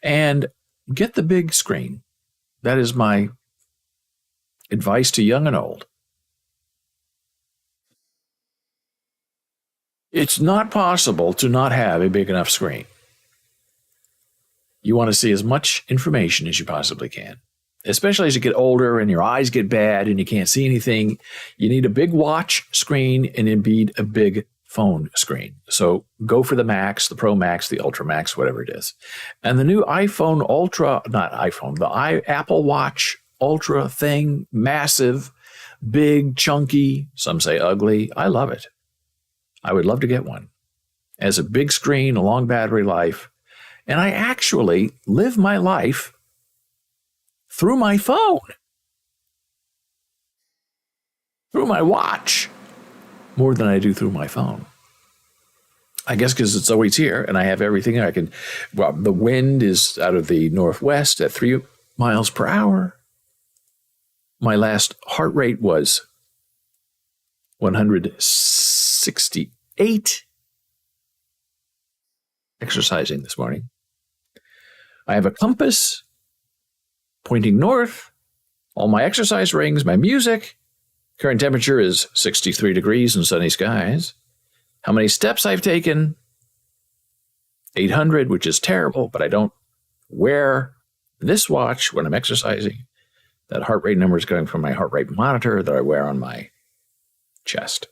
And get the big screen. That is my advice to young and old. It's not possible to not have a big enough screen. You want to see as much information as you possibly can, especially as you get older and your eyes get bad and you can't see anything. You need a big watch screen and indeed a big phone screen. So go for the Max, the Pro Max, the Ultra Max, whatever it is. And the new iPhone Ultra, not iPhone, the Apple Watch Ultra thing, massive, big, chunky, some say ugly. I love it. I would love to get one. It has a big screen, a long battery life, and I actually live my life through my phone, through my watch, more than I do through my phone. I guess because it's always here and I have everything I can. Well, the wind is out of the northwest at 3 miles per hour. My last heart rate was 168 exercising this morning. I have a compass pointing north, all my exercise rings, my music. Current temperature is 63 degrees and sunny skies. How many steps I've taken, 800, which is terrible, but I don't wear this watch when I'm exercising. That heart rate number is going from my heart rate monitor that I wear on my chest.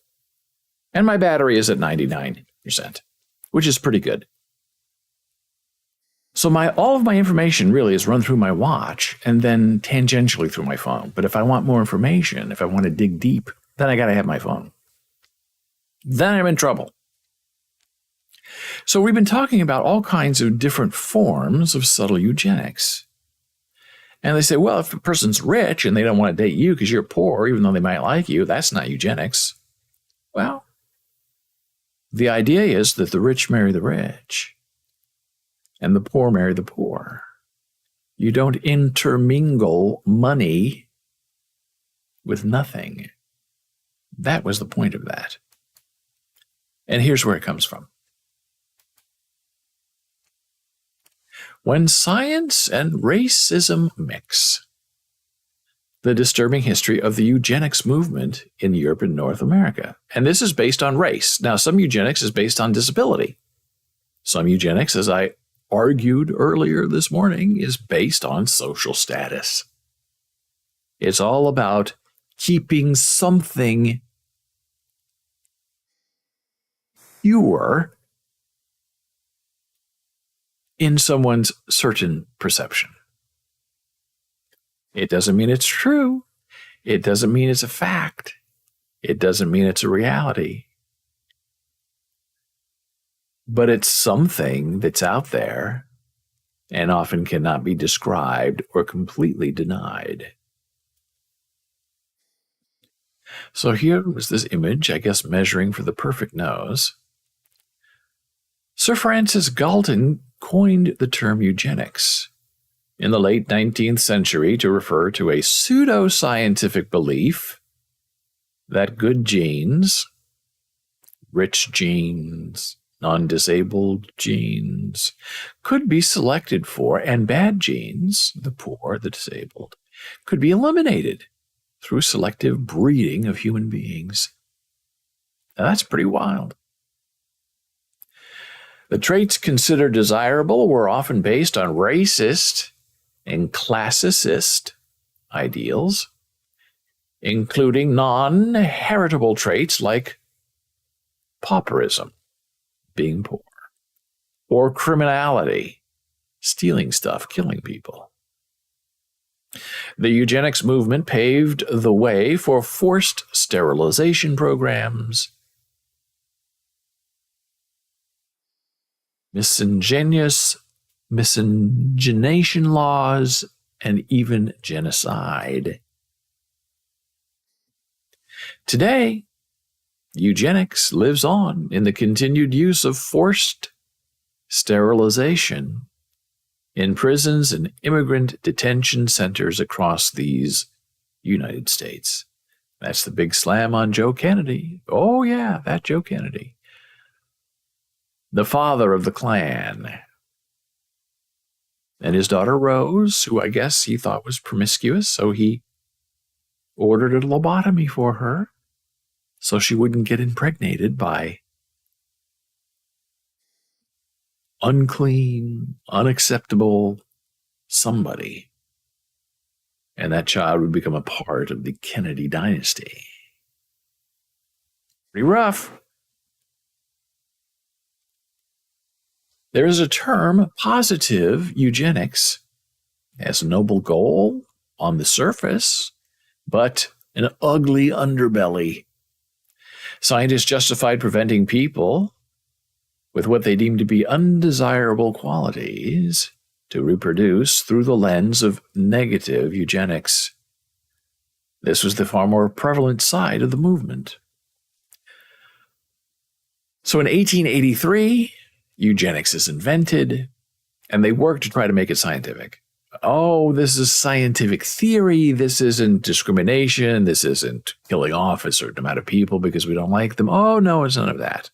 And my battery is at 99%, which is pretty good. So all of my information really is run through my watch and then tangentially through my phone. But if I want more information, if I want to dig deep, then I got to have my phone. Then I'm in trouble. So we've been talking about all kinds of different forms of subtle eugenics. And they say, well, if a person's rich and they don't want to date you because you're poor, even though they might like you, that's not eugenics. Well, the idea is that the rich marry the rich and the poor marry the poor. You don't intermingle money with nothing. That was the point of that. And here's where it comes from. When science and racism mix, the disturbing history of the eugenics movement in Europe and North America. And this is based on race. Now, some eugenics is based on disability. Some eugenics, as I argued earlier this morning, is based on social status. It's all about keeping something pure in someone's certain perception. It doesn't mean it's true. It doesn't mean it's a fact. It doesn't mean it's a reality. But it's something that's out there and often cannot be described or completely denied. So here was this image, I guess, measuring for the perfect nose. Sir Francis Galton coined the term eugenics in the late 19th century to refer to a pseudo-scientific belief that good genes, rich genes, non-disabled genes, could be selected for, and bad genes, the poor, the disabled, could be eliminated through selective breeding of human beings. Now, that's pretty wild. The traits considered desirable were often based on racist and classicist ideals, including non-heritable traits like pauperism, being poor, or criminality, stealing stuff, killing people. The eugenics movement paved the way for forced sterilization programs, miscegenation laws, and even genocide. Today, eugenics lives on in the continued use of forced sterilization in prisons and immigrant detention centers across these United States. That's the big slam on Joe Kennedy. Oh yeah, that Joe Kennedy. The father of the Klan. And his daughter Rose, who I guess he thought was promiscuous, so he ordered a lobotomy for her so she wouldn't get impregnated by unclean, unacceptable somebody. And that child would become a part of the Kennedy dynasty. Pretty rough. There is a term, positive eugenics, as a noble goal on the surface, but an ugly underbelly. Scientists justified preventing people with what they deem to be undesirable qualities to reproduce through the lens of negative eugenics. This was the far more prevalent side of the movement. So in 1883, eugenics is invented, and they work to try to make it scientific. Oh, this is scientific theory. This isn't discrimination. This isn't killing off a certain amount of people because we don't like them. Oh, no, it's none of that.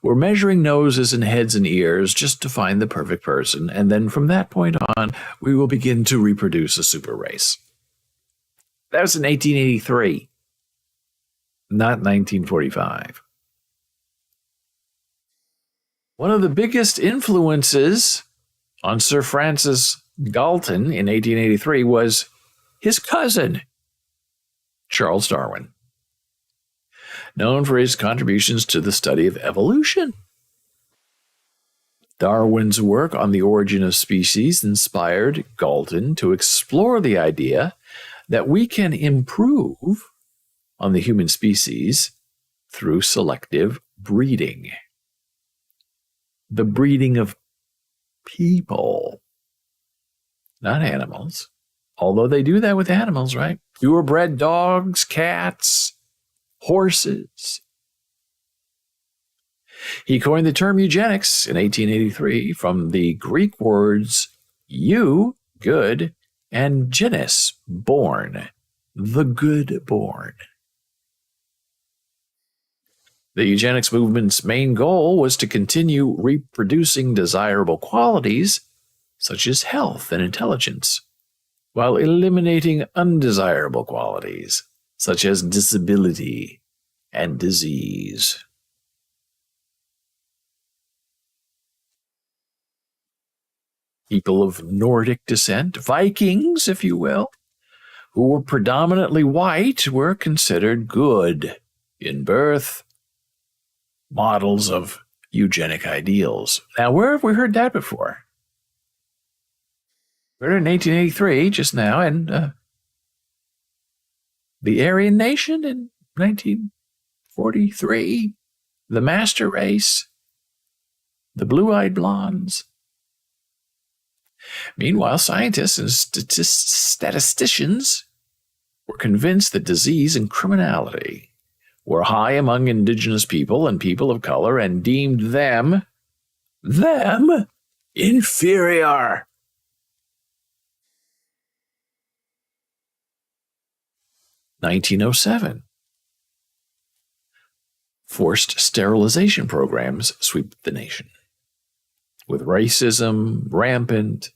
We're measuring noses and heads and ears just to find the perfect person, and then from that point on, we will begin to reproduce a super race. That was in 1883, not 1945. One of the biggest influences on Sir Francis Galton in 1883 was his cousin, Charles Darwin, known for his contributions to the study of evolution. Darwin's work on the origin of species inspired Galton to explore the idea that we can improve on the human species through selective breeding. The breeding of people, not animals. Although they do that with animals, right? Purebred dogs, cats, horses. He coined the term eugenics in 1883 from the Greek words eu, good, and genes, born, the good born. The eugenics movement's main goal was to continue reproducing desirable qualities such as health and intelligence, while eliminating undesirable qualities such as disability and disease. People of Nordic descent, Vikings, if you will, who were predominantly white, were considered good in birth, models of eugenic ideals. Now, where have we heard that before? We're in 1883, just now, and the Aryan Nation in 1943, the Master Race, the Blue-Eyed Blondes. Meanwhile, scientists and statisticians were convinced that disease and criminality were high among indigenous people and people of color and deemed them inferior. (1907) Forced sterilization programs sweep the nation. With racism rampant,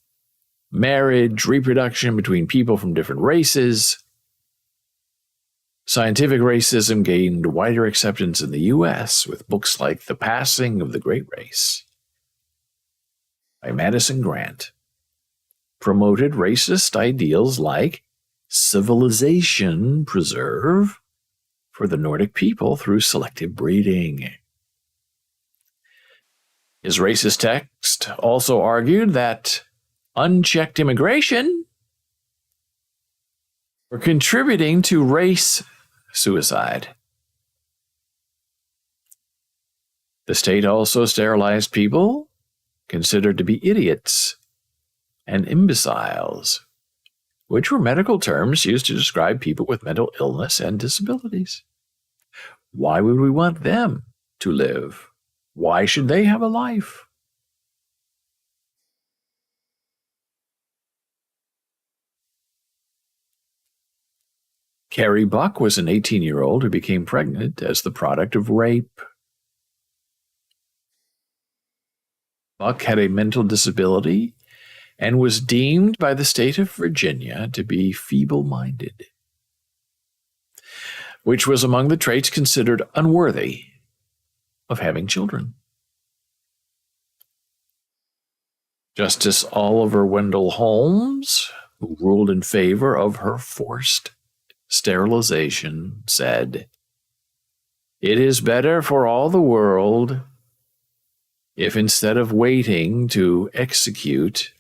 marriage, reproduction between people from different races, scientific racism gained wider acceptance in the U.S. with books like The Passing of the Great Race by Madison Grant, promoted racist ideals like civilization preserve for the Nordic people through selective breeding. His racist text also argued that unchecked immigration were contributing to race suicide. The state also sterilized people considered to be idiots and imbeciles, which were medical terms used to describe people with mental illness and disabilities. Why would we want them to live? Why should they have a life? Carrie Buck was an 18-year-old who became pregnant as the product of rape. Buck had a mental disability and was deemed by the state of Virginia to be feeble-minded, which was among the traits considered unworthy of having children. Justice Oliver Wendell Holmes, who ruled in favor of her forced sterilization, said, "It is better for all the world if instead of waiting to execute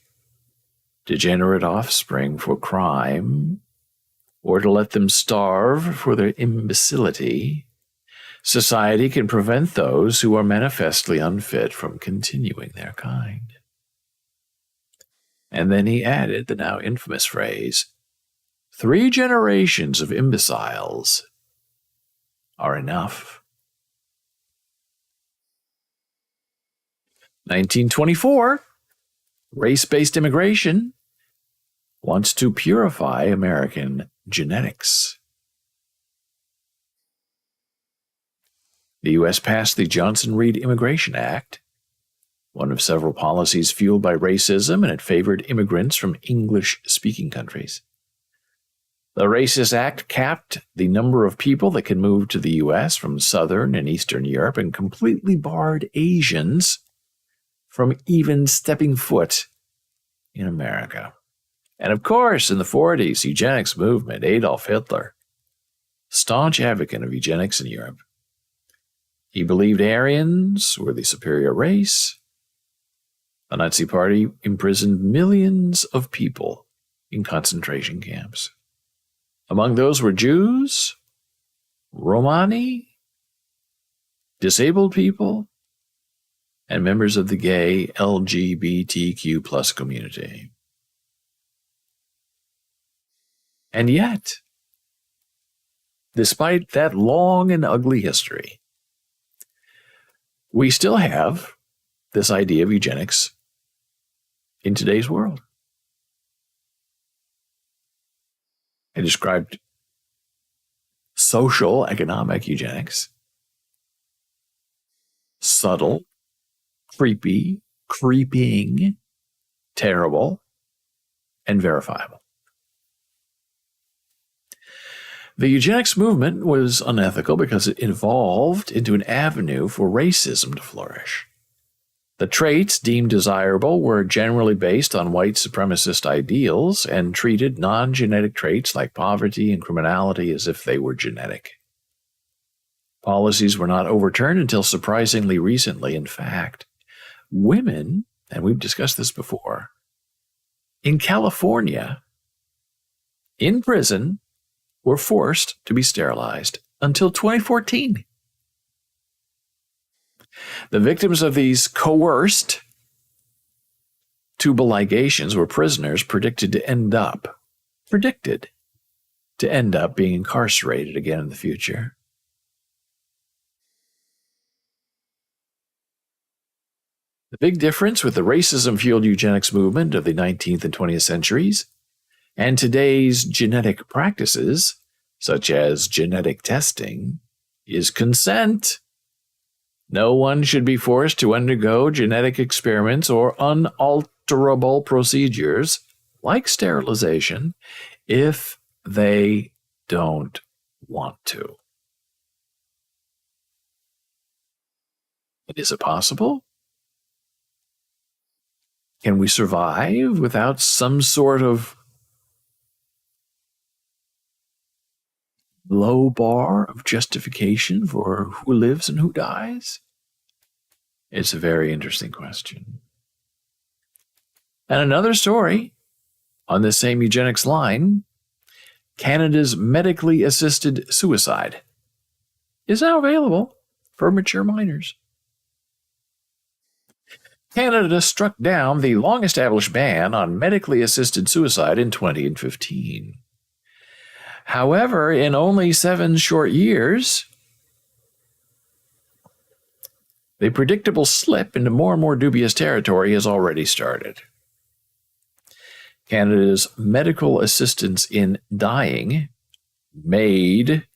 degenerate offspring for crime or to let them starve for their imbecility, society can prevent those who are manifestly unfit from continuing their kind." And then he added the now infamous phrase, 3 generations of imbeciles are enough. 1924, race-based immigration wants to purify American genetics. The U.S. passed the Johnson-Reed Immigration Act, one of several policies fueled by racism, and it favored immigrants from English-speaking countries. The Racist Act capped the number of people that can move to the U.S. from Southern and Eastern Europe and completely barred Asians from even stepping foot in America. And of course, in the 40s, eugenics movement, Adolf Hitler, staunch advocate of eugenics in Europe. He believed Aryans were the superior race. The Nazi Party imprisoned millions of people in concentration camps. Among those were Jews, Romani, disabled people, and members of the gay LGBTQ plus community. And yet, despite that long and ugly history, we still have this idea of eugenics in today's world. I described social economic eugenics. Subtle, creepy, creeping, terrible, and verifiable. The eugenics movement was unethical because it evolved into an avenue for racism to flourish. The traits deemed desirable were generally based on white supremacist ideals and treated non-genetic traits like poverty and criminality as if they were genetic. Policies were not overturned until surprisingly recently. In fact, women, and we've discussed this before, in California, in prison, were forced to be sterilized until 2014. The victims of these coerced tubal ligations were prisoners predicted to end up being incarcerated again in the future. The big difference with the racism-fueled eugenics movement of the 19th and 20th centuries and today's genetic practices, such as genetic testing, is consent. No one should be forced to undergo genetic experiments or unalterable procedures like sterilization if they don't want to. Is it possible? Can we survive without some sort of low bar of justification for who lives and who dies? It's a very interesting question. And another story on the same eugenics line, Canada's medically assisted suicide is now available for mature minors. Canada struck down the long-established ban on medically assisted suicide in 2015. However, in only 7 short years, the predictable slip into more and more dubious territory has already started. Canada's Medical Assistance in Dying, MAID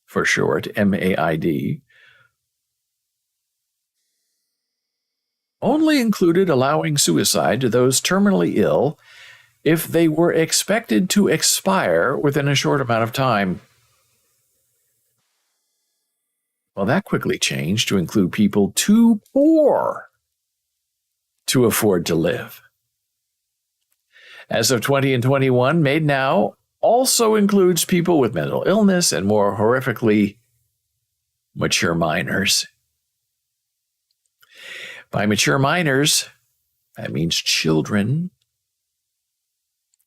for short, MAID, only included allowing suicide to those terminally ill if they were expected to expire within a short amount of time. Well, that quickly changed to include people too poor to afford to live. As of 2021, MAID now also includes people with mental illness and, more horrifically, mature minors. By mature minors, that means children.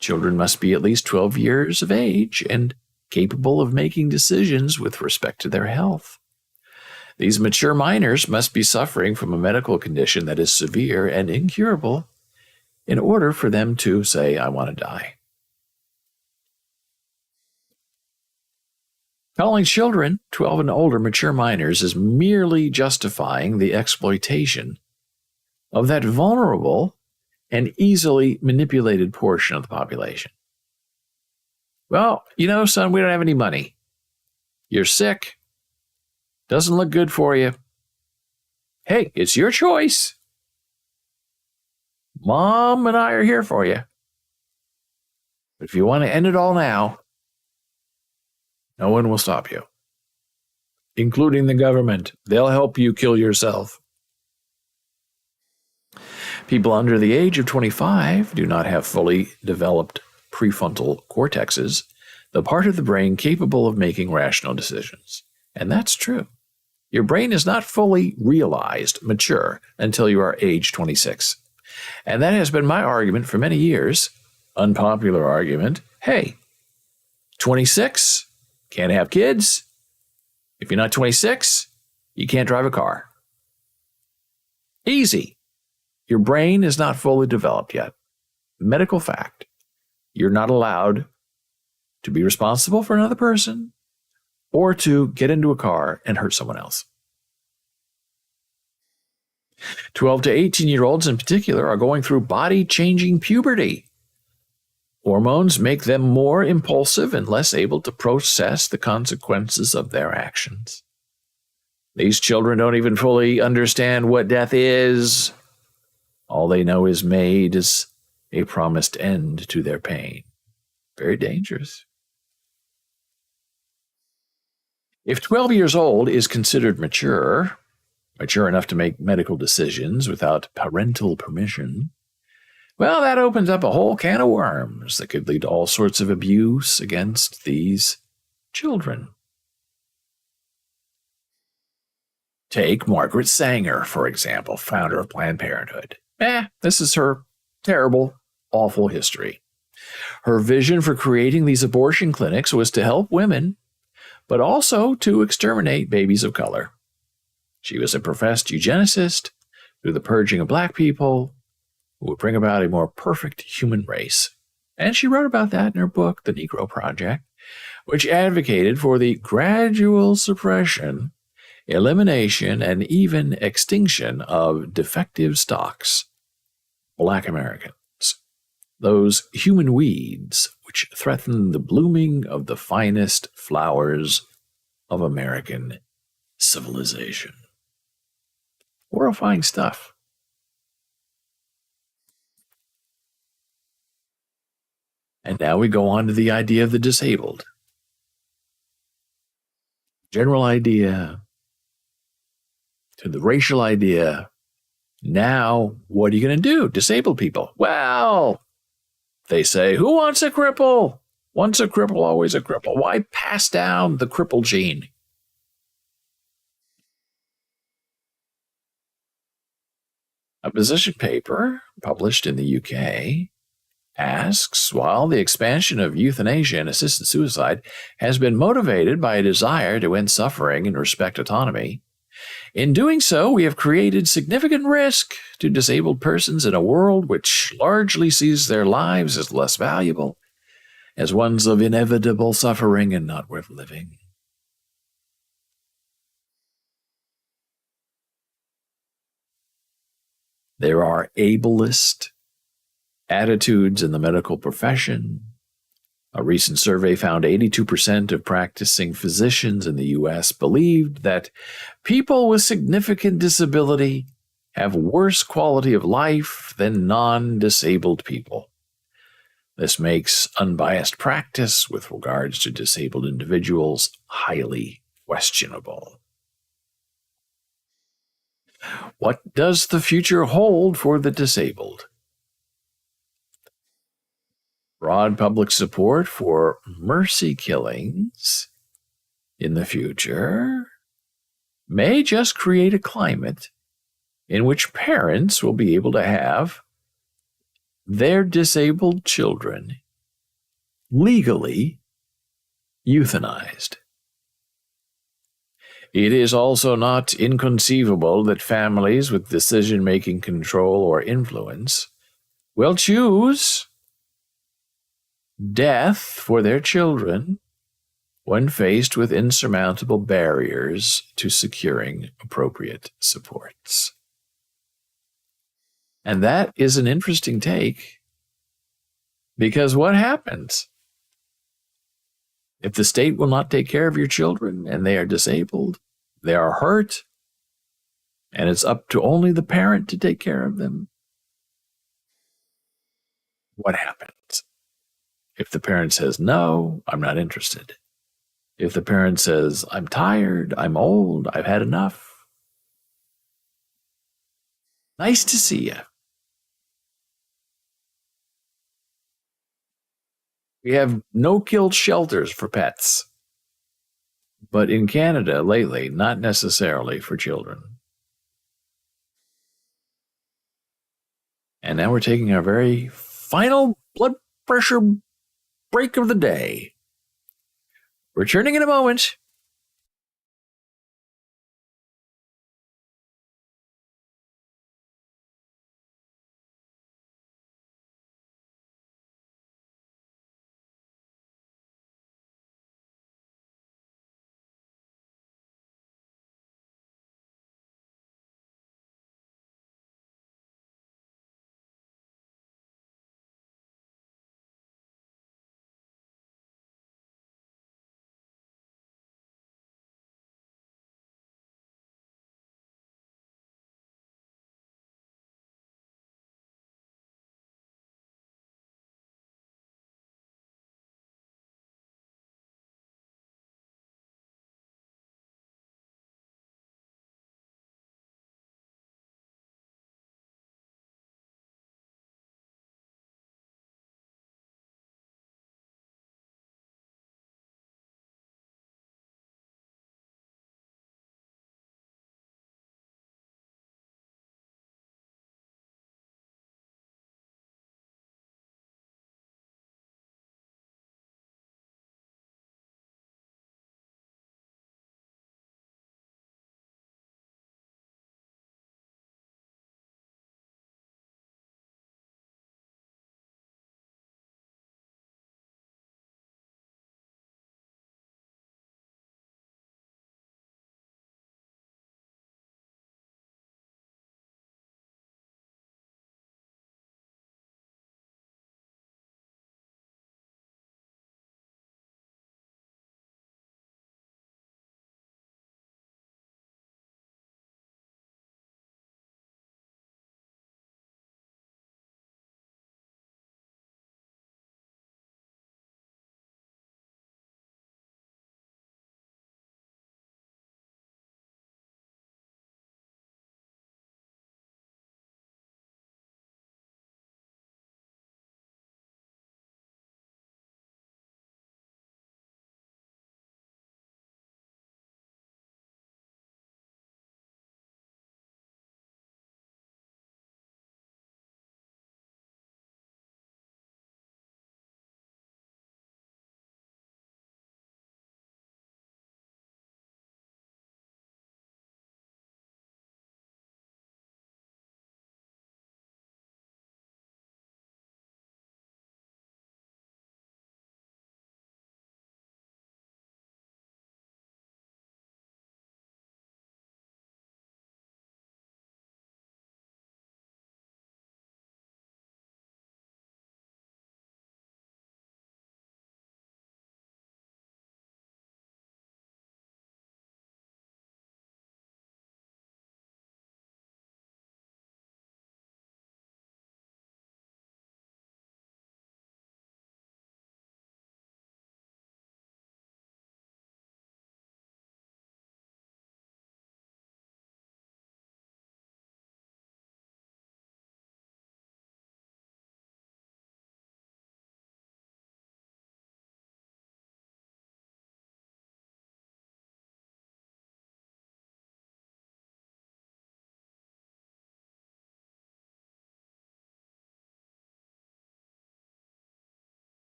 Children must be at least 12 years of age and capable of making decisions with respect to their health. These mature minors must be suffering from a medical condition that is severe and incurable in order for them to say, I want to die. Calling children 12 and older mature minors is merely justifying the exploitation of that vulnerable and easily manipulated portion of the population. Well, son, we don't have any money. You're sick. Doesn't look good for you. Hey, it's your choice. Mom and I are here for you. But if you want to end it all now, no one will stop you, including the government. They'll help you kill yourself. People under the age of 25 do not have fully developed prefrontal cortexes, the part of the brain capable of making rational decisions. And that's true. Your brain is not fully realized, mature, until you are age 26. And that has been my argument for many years. Unpopular argument. Hey, 26, can't have kids. If you're not 26, you can't drive a car. Easy. Your brain is not fully developed yet. Medical fact. You're not allowed to be responsible for another person or to get into a car and hurt someone else. 12 to 18-year-olds in particular are going through body-changing puberty. Hormones make them more impulsive and less able to process the consequences of their actions. These children don't even fully understand what death is. All they know is made is a promised end to their pain. Very dangerous. If 12 years old is considered mature enough to make medical decisions without parental permission, well, that opens up a whole can of worms that could lead to all sorts of abuse against these children. Take Margaret Sanger, for example, founder of Planned Parenthood. This is her terrible, awful history. Her vision for creating these abortion clinics was to help women, but also to exterminate babies of color. She was a professed eugenicist through the purging of black people who would bring about a more perfect human race. And she wrote about that in her book, The Negro Project, which advocated for the gradual suppression, elimination, and even extinction of defective stocks, Black Americans, those human weeds which threaten the blooming of the finest flowers of American civilization. Horrifying stuff. And now we go on to the idea of the disabled. General idea to the racial idea. Now, what are you going to do? Disabled people. Well, they say, who wants a cripple? Once a cripple, always a cripple. Why pass down the cripple gene? A position paper published in the UK asks, while the expansion of euthanasia and assisted suicide has been motivated by a desire to end suffering and respect autonomy, in doing so, we have created significant risk to disabled persons in a world which largely sees their lives as less valuable, as ones of inevitable suffering and not worth living. There are ableist attitudes in the medical profession. A recent survey found 82% of practicing physicians in the U.S. believed that people with significant disability have worse quality of life than non-disabled people. This makes unbiased practice with regards to disabled individuals highly questionable. What does the future hold for the disabled? Broad public support for mercy killings in the future may just create a climate in which parents will be able to have their disabled children legally euthanized. It is also not inconceivable that families with decision-making control or influence will choose death for their children when faced with insurmountable barriers to securing appropriate supports. And that is an interesting take, because what happens if the state will not take care of your children and they are disabled, they are hurt, and it's up to only the parent to take care of them? What happens? If the parent says, no, I'm not interested. If the parent says, I'm tired, I'm old, I've had enough. Nice to see you. We have no-kill shelters for pets. But in Canada lately, not necessarily for children. And now we're taking our very final blood pressure break of the day. Returning in a moment.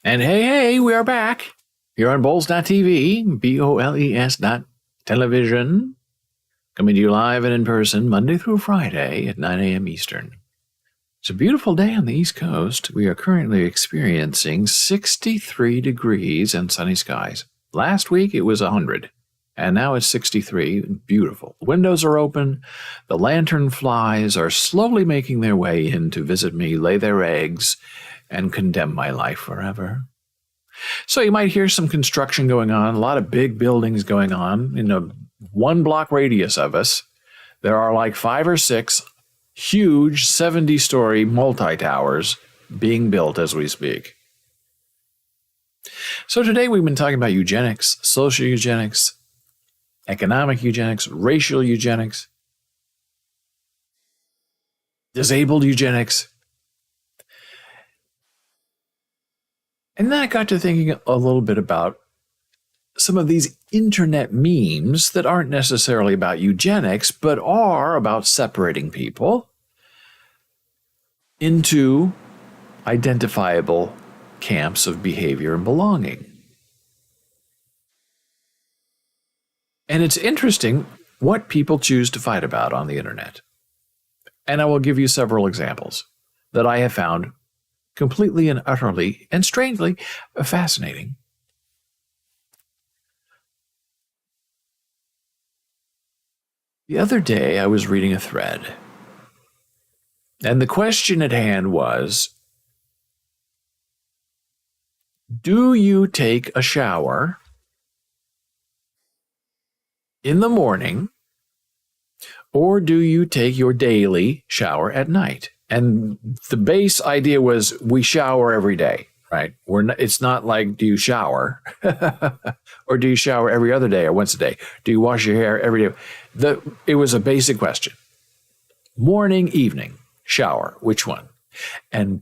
And hey, we are back here on Boles.tv, BOLES.television, coming to you live and in person Monday through Friday at 9 a.m. Eastern. It's a beautiful day on the East Coast. We are currently experiencing 63 degrees and sunny skies. Last week it was 100, and now it's 63. Beautiful. Windows are open. The lantern flies are slowly making their way in to visit me, lay their eggs, and condemn my life forever. So you might hear some construction going on, a lot of big buildings going on. In a 1 block radius of us, there are like 5 or 6 huge 70-story multi-towers being built as we speak. So today we've been talking about eugenics, social eugenics, economic eugenics, racial eugenics, disabled eugenics. And then I got to thinking a little bit about some of these internet memes that aren't necessarily about eugenics, but are about separating people into identifiable camps of behavior and belonging. And it's interesting what people choose to fight about on the internet. And I will give you several examples that I have found completely and utterly and strangely fascinating. The other day I was reading a thread, and the question at hand was, do you take a shower in the morning, or do you take your daily shower at night? And the base idea was we shower every day, right? It's not like, do you shower? Or do you shower every other day or once a day? Do you wash your hair every day? It was a basic question. Morning, evening, shower, which one? And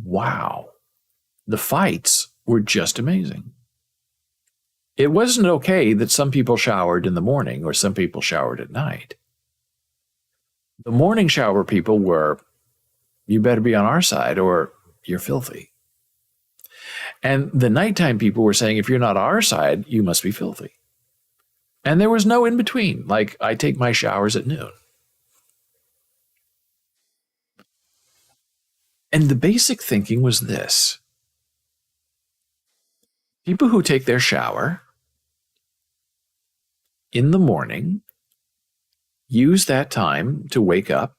wow, the fights were just amazing. It wasn't okay that some people showered in the morning or some people showered at night. The morning shower people were, you better be on our side or you're filthy. And the nighttime people were saying, if you're not our side, you must be filthy. And there was no in between, like I take my showers at noon. And the basic thinking was this. People who take their shower in the morning use that time to wake up,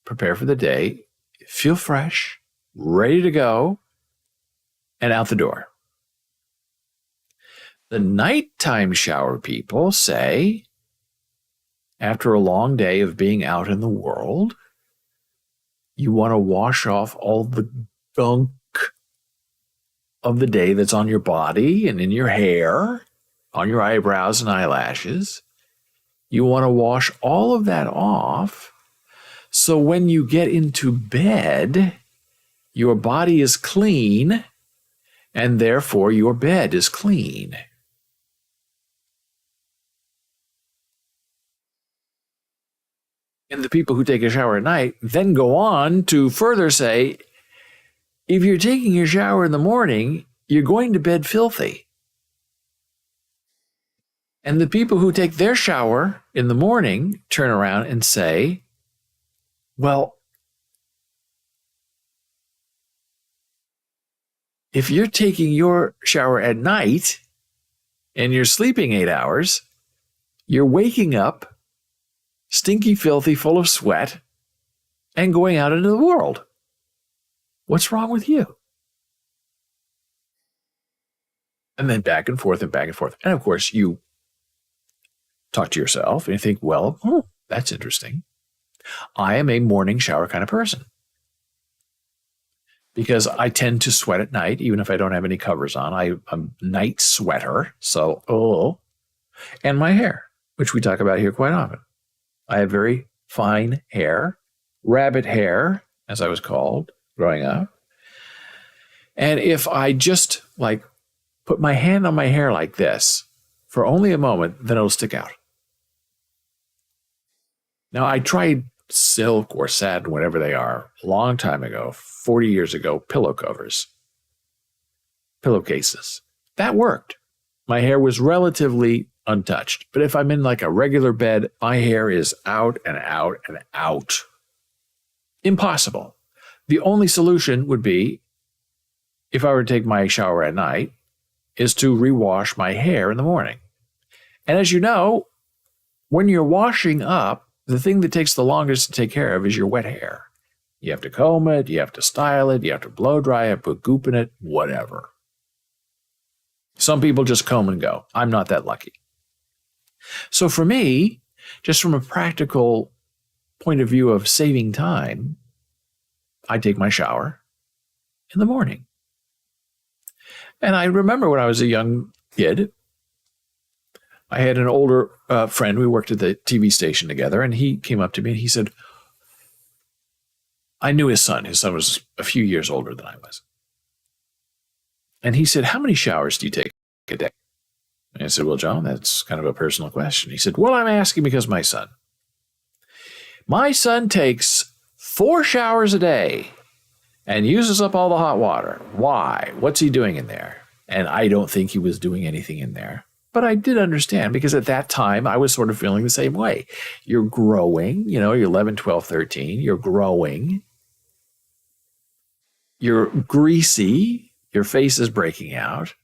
prepare for the day, feel fresh, ready to go, and out the door. The nighttime shower people say, after a long day of being out in the world, you want to wash off all the gunk of the day that's on your body and in your hair, on your eyebrows and eyelashes. You want to wash all of that off, so when you get into bed, your body is clean, and therefore your bed is clean. And the people who take a shower at night then go on to further say, if you're taking your shower in the morning, you're going to bed filthy. And the people who take their shower in the morning turn around and say, well, if you're taking your shower at night and you're sleeping 8 hours, you're waking up stinky, filthy, full of sweat, and going out into the world. What's wrong with you? And then back and forth and back and forth. And of course, you talk to yourself and you think, well, that's interesting. I am a morning shower kind of person because I tend to sweat at night, even if I don't have any covers on. I'm a night sweater. So, and my hair, which we talk about here quite often. I have very fine hair, rabbit hair, as I was called growing up. And if I just like put my hand on my hair like this for only a moment, then it'll stick out. Now, I tried silk or satin, whatever they are, a long time ago, 40 years ago, pillow covers. pillowcases. That worked. My hair was relatively untouched. But if I'm in like a regular bed, my hair is out and out and out. Impossible. The only solution would be, if I were to take my shower at night, is to rewash my hair in the morning. And as you know, when you're washing up, the thing that takes the longest to take care of is your wet hair. You have to comb it, you have to style it, you have to blow dry it, put goop in it, whatever. Some people just comb and go. I'm not that lucky. So for me, just from a practical point of view of saving time, I take my shower in the morning. And I remember when I was a young kid, I had an older friend. We worked at the TV station together, and he came up to me and he said, I knew his son. His son was a few years older than I was. And he said, how many showers do you take a day? And I said, well, John, that's kind of a personal question. He said, well, I'm asking because my son takes 4 showers a day and uses up all the hot water. Why? What's he doing in there? And I don't think he was doing anything in there. But I did understand, because at that time I was sort of feeling the same way. You're growing, you're 11, 12, 13. You're growing. You're greasy. Your face is breaking out.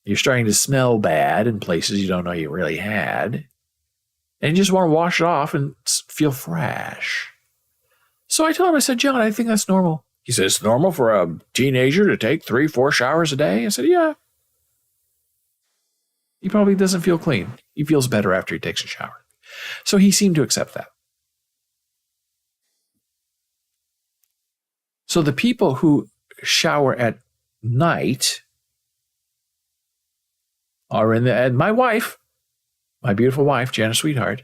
You're starting to smell bad in places you don't know you really had. And you just want to wash it off and feel fresh. So I told him, I said, John, I think that's normal. He said, it's normal for a teenager to take 3, 4 showers a day? I said, yeah. He probably doesn't feel clean. He feels better after he takes a shower. So he seemed to accept that. So the people who shower at night are and my wife, my beautiful wife, Janice Sweetheart,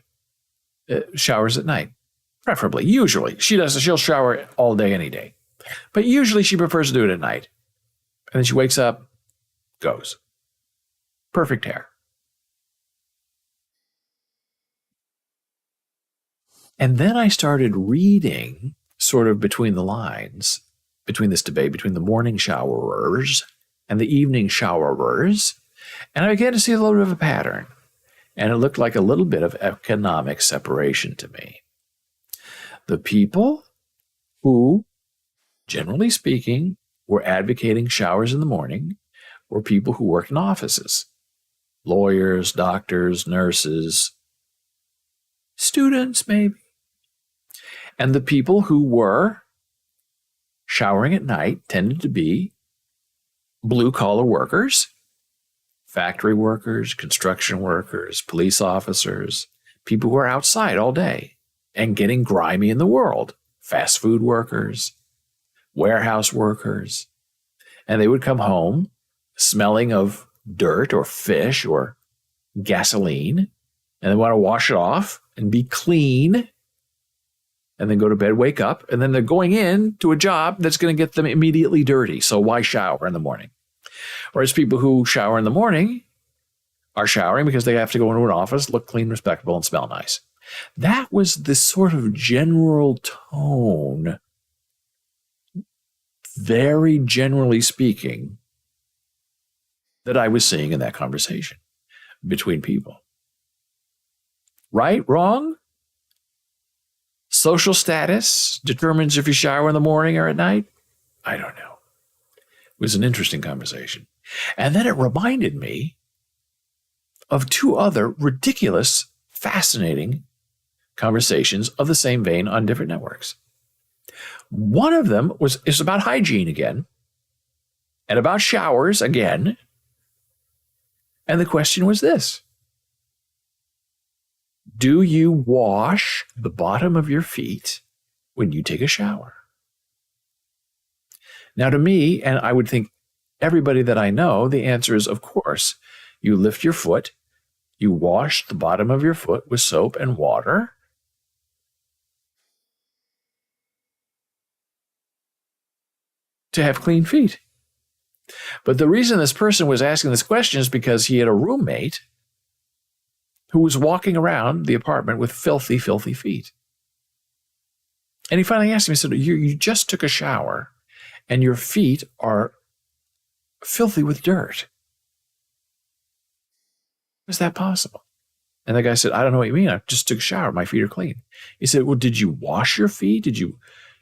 showers at night, preferably. Usually. She'll shower all day, any day. But usually she prefers to do it at night. And then she wakes up, goes. Perfect hair. And then I started reading sort of between the lines, between this debate, between the morning showerers and the evening showerers. And I began to see a little bit of a pattern. And it looked like a little bit of economic separation to me. The people who, generally speaking, were advocating showers in the morning were people who worked in offices. Lawyers, doctors, nurses, students maybe. And the people who were showering at night tended to be blue-collar workers, factory workers, construction workers, police officers, people who are outside all day and getting grimy in the world, fast food workers, warehouse workers. And they would come home smelling of dirt or fish or gasoline, and they want to wash it off and be clean, and then go to bed, wake up, and then they're going in to a job that's going to get them immediately dirty. So why shower in the morning? Whereas people who shower in the morning are showering because they have to go into an office, look clean, respectable, and smell nice. That was the sort of general tone, very generally speaking, that I was seeing in that conversation between people. Right? Wrong? Social status determines if you shower in the morning or at night? I don't know. It was an interesting conversation. And then it reminded me of 2 other ridiculous, fascinating conversations of the same vein on different networks. One of them is about hygiene again, and about showers again. And the question was this: do you wash the bottom of your feet when you take a shower? Now, to me, and I would think everybody that I know, the answer is, of course. You lift your foot, you wash the bottom of your foot with soap and water, to have clean feet. But the reason this person was asking this question is because he had a roommate who was walking around the apartment with filthy, filthy feet. And he finally asked him, he said, you just took a shower and your feet are filthy with dirt. Is that possible? And the guy said, I don't know what you mean. I just took a shower. My feet are clean. He said, well, did you wash your feet? Did you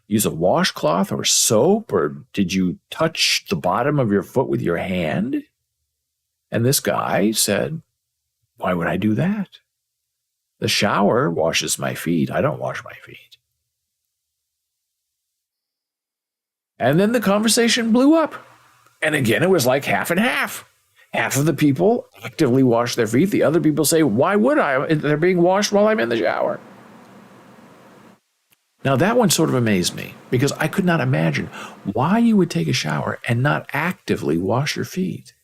use a washcloth or soap? Or did you touch the bottom of your foot with your hand? And this guy said, why would I do that? The shower washes my feet. I don't wash my feet. And then the conversation blew up. And again, it was like half and half. Half of the people actively wash their feet. The other people say, why would I? They're being washed while I'm in the shower. Now, that one sort of amazed me because I could not imagine why you would take a shower and not actively wash your feet.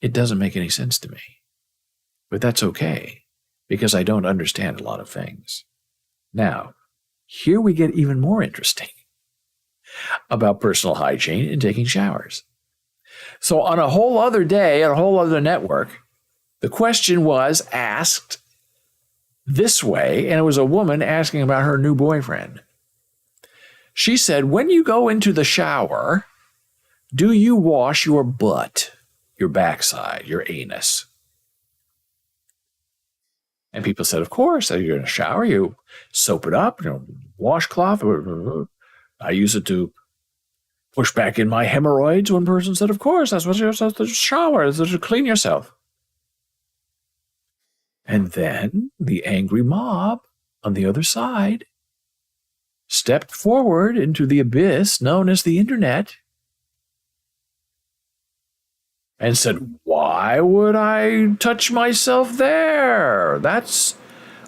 It doesn't make any sense to me. But that's okay because I don't understand a lot of things. Now, here we get even more interesting about personal hygiene and taking showers. So on a whole other day, on a whole other network, the question was asked this way, and it was a woman asking about her new boyfriend. She said, when you go into the shower, do you wash your butt, your backside, your anus? And people said, of course. You're in a shower, you soap it up, washcloth. I use it to push back in my hemorrhoids. One person said, of course, that's what you're supposed to shower, that's to clean yourself. And then the angry mob on the other side stepped forward into the abyss known as the internet and said, why would I touch myself there? That's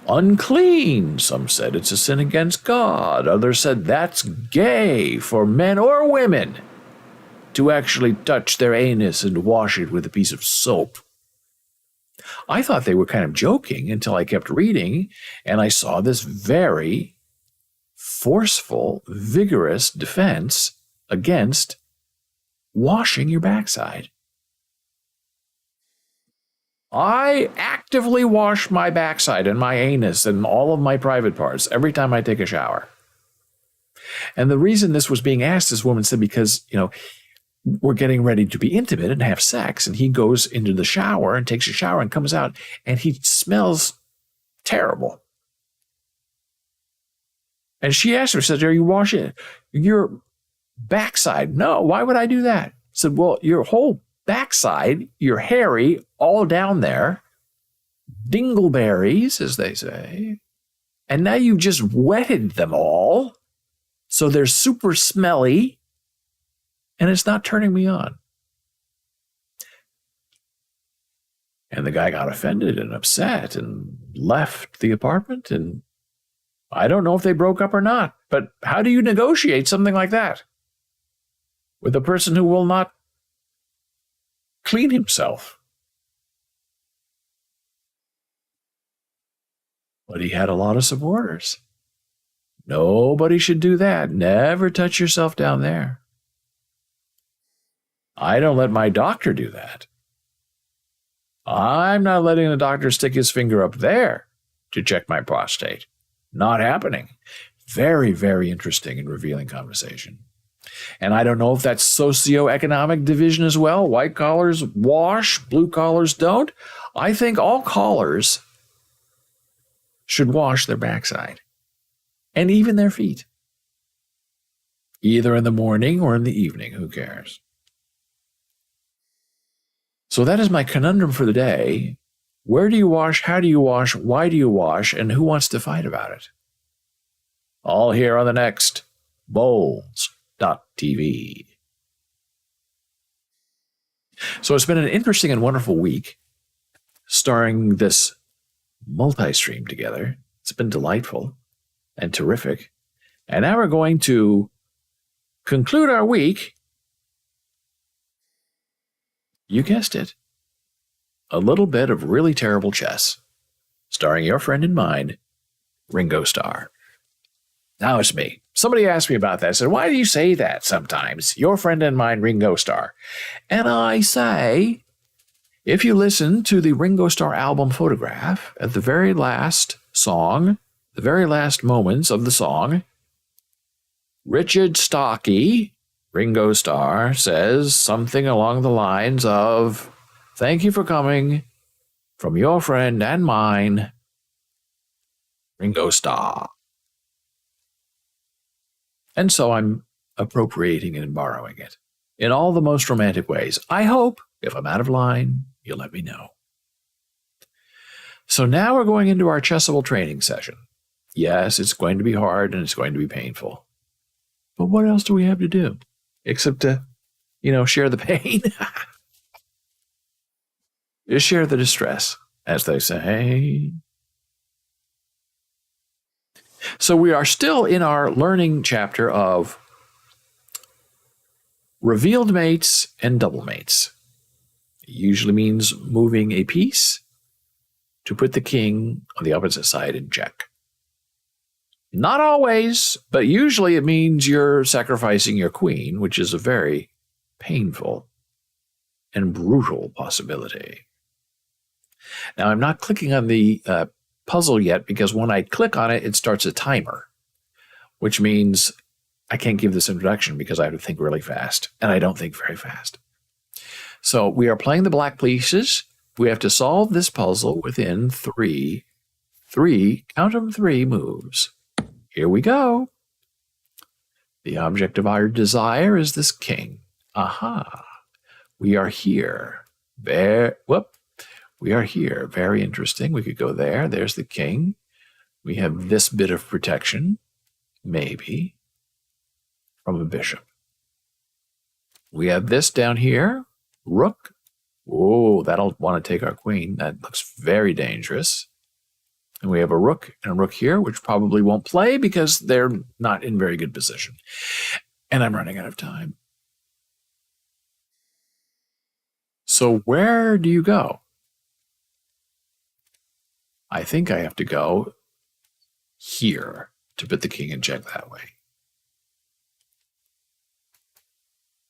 unclean. Some said it's a sin against God. Others said that's gay for men or women to actually touch their anus and wash it with a piece of soap. I thought they were kind of joking until I kept reading and I saw this very forceful, vigorous defense against washing your backside. I actively wash my backside and my anus and all of my private parts every time I take a shower. And the reason this was being asked, this woman said, because, we're getting ready to be intimate and have sex, and he goes into the shower and takes a shower and comes out, and he smells terrible. And she asked her, said, are you washing your backside? No, why would I do that? Said, well, your whole backside, you're hairy, all down there, dingleberries, as they say, and now you've just wetted them all, so they're super smelly, and it's not turning me on. And the guy got offended and upset and left the apartment, and I don't know if they broke up or not, but how do you negotiate something like that with a person who will not clean himself? But he had a lot of supporters. Nobody should do that. Never touch yourself down there. I don't let my doctor do that. I'm not letting the doctor stick his finger up there to check my prostate. Not happening. Very, very interesting and revealing conversation. And I don't know if that's socioeconomic division as well. White collars wash, blue collars don't. I think all collars should wash their backside and even their feet. Either in the morning or in the evening, who cares? So that is my conundrum for the day. Where do you wash? How do you wash? Why do you wash? And who wants to fight about it? All here on the next Boles.tv. So it's been an interesting and wonderful week starring this multi-stream together. It's been delightful and terrific. And now we're going to conclude our week. You guessed it. A little bit of really terrible chess, starring your friend and mine, Ringo Starr. Now it's me. Somebody asked me about that. I said, why do you say that sometimes? Your friend and mine, Ringo Starr. And I say, if you listen to the Ringo Starr album Photograph, at the very last song, the very last moments of the song, Richard Starkey Ringo Starr says something along the lines of, "Thank you for coming from your friend and mine, Ringo Starr." And so I'm appropriating and borrowing it in all the most romantic ways. I hope, if I'm out of line, you'll let me know. So now we're going into our Chessable training session. Yes, it's going to be hard and it's going to be painful. But what else do we have to do? Except to, share the pain. Just share the distress, as they say. So we are still in our learning chapter of revealed mates and double mates. It usually means moving a piece to put the king on the opposite side in check. Not always, but usually it means you're sacrificing your queen, which is a very painful and brutal possibility. Now, I'm not clicking on the puzzle yet because when I click on it, it starts a timer, which means I can't give this introduction because I have to think really fast, and I don't think very fast. So we are playing the black pieces. We have to solve this puzzle within three, count them, 3 moves. Here we go. The object of our desire is this king. Aha. We are here. We are here. Very interesting. We could go there. There's the king. We have this bit of protection, maybe, from a bishop. We have this down here. Rook. Oh, that'll want to take our queen. That looks very dangerous. And we have a rook and a rook here, which probably won't play because they're not in very good position. And I'm running out of time. So where do you go? I think I have to go here to put the king in check that way.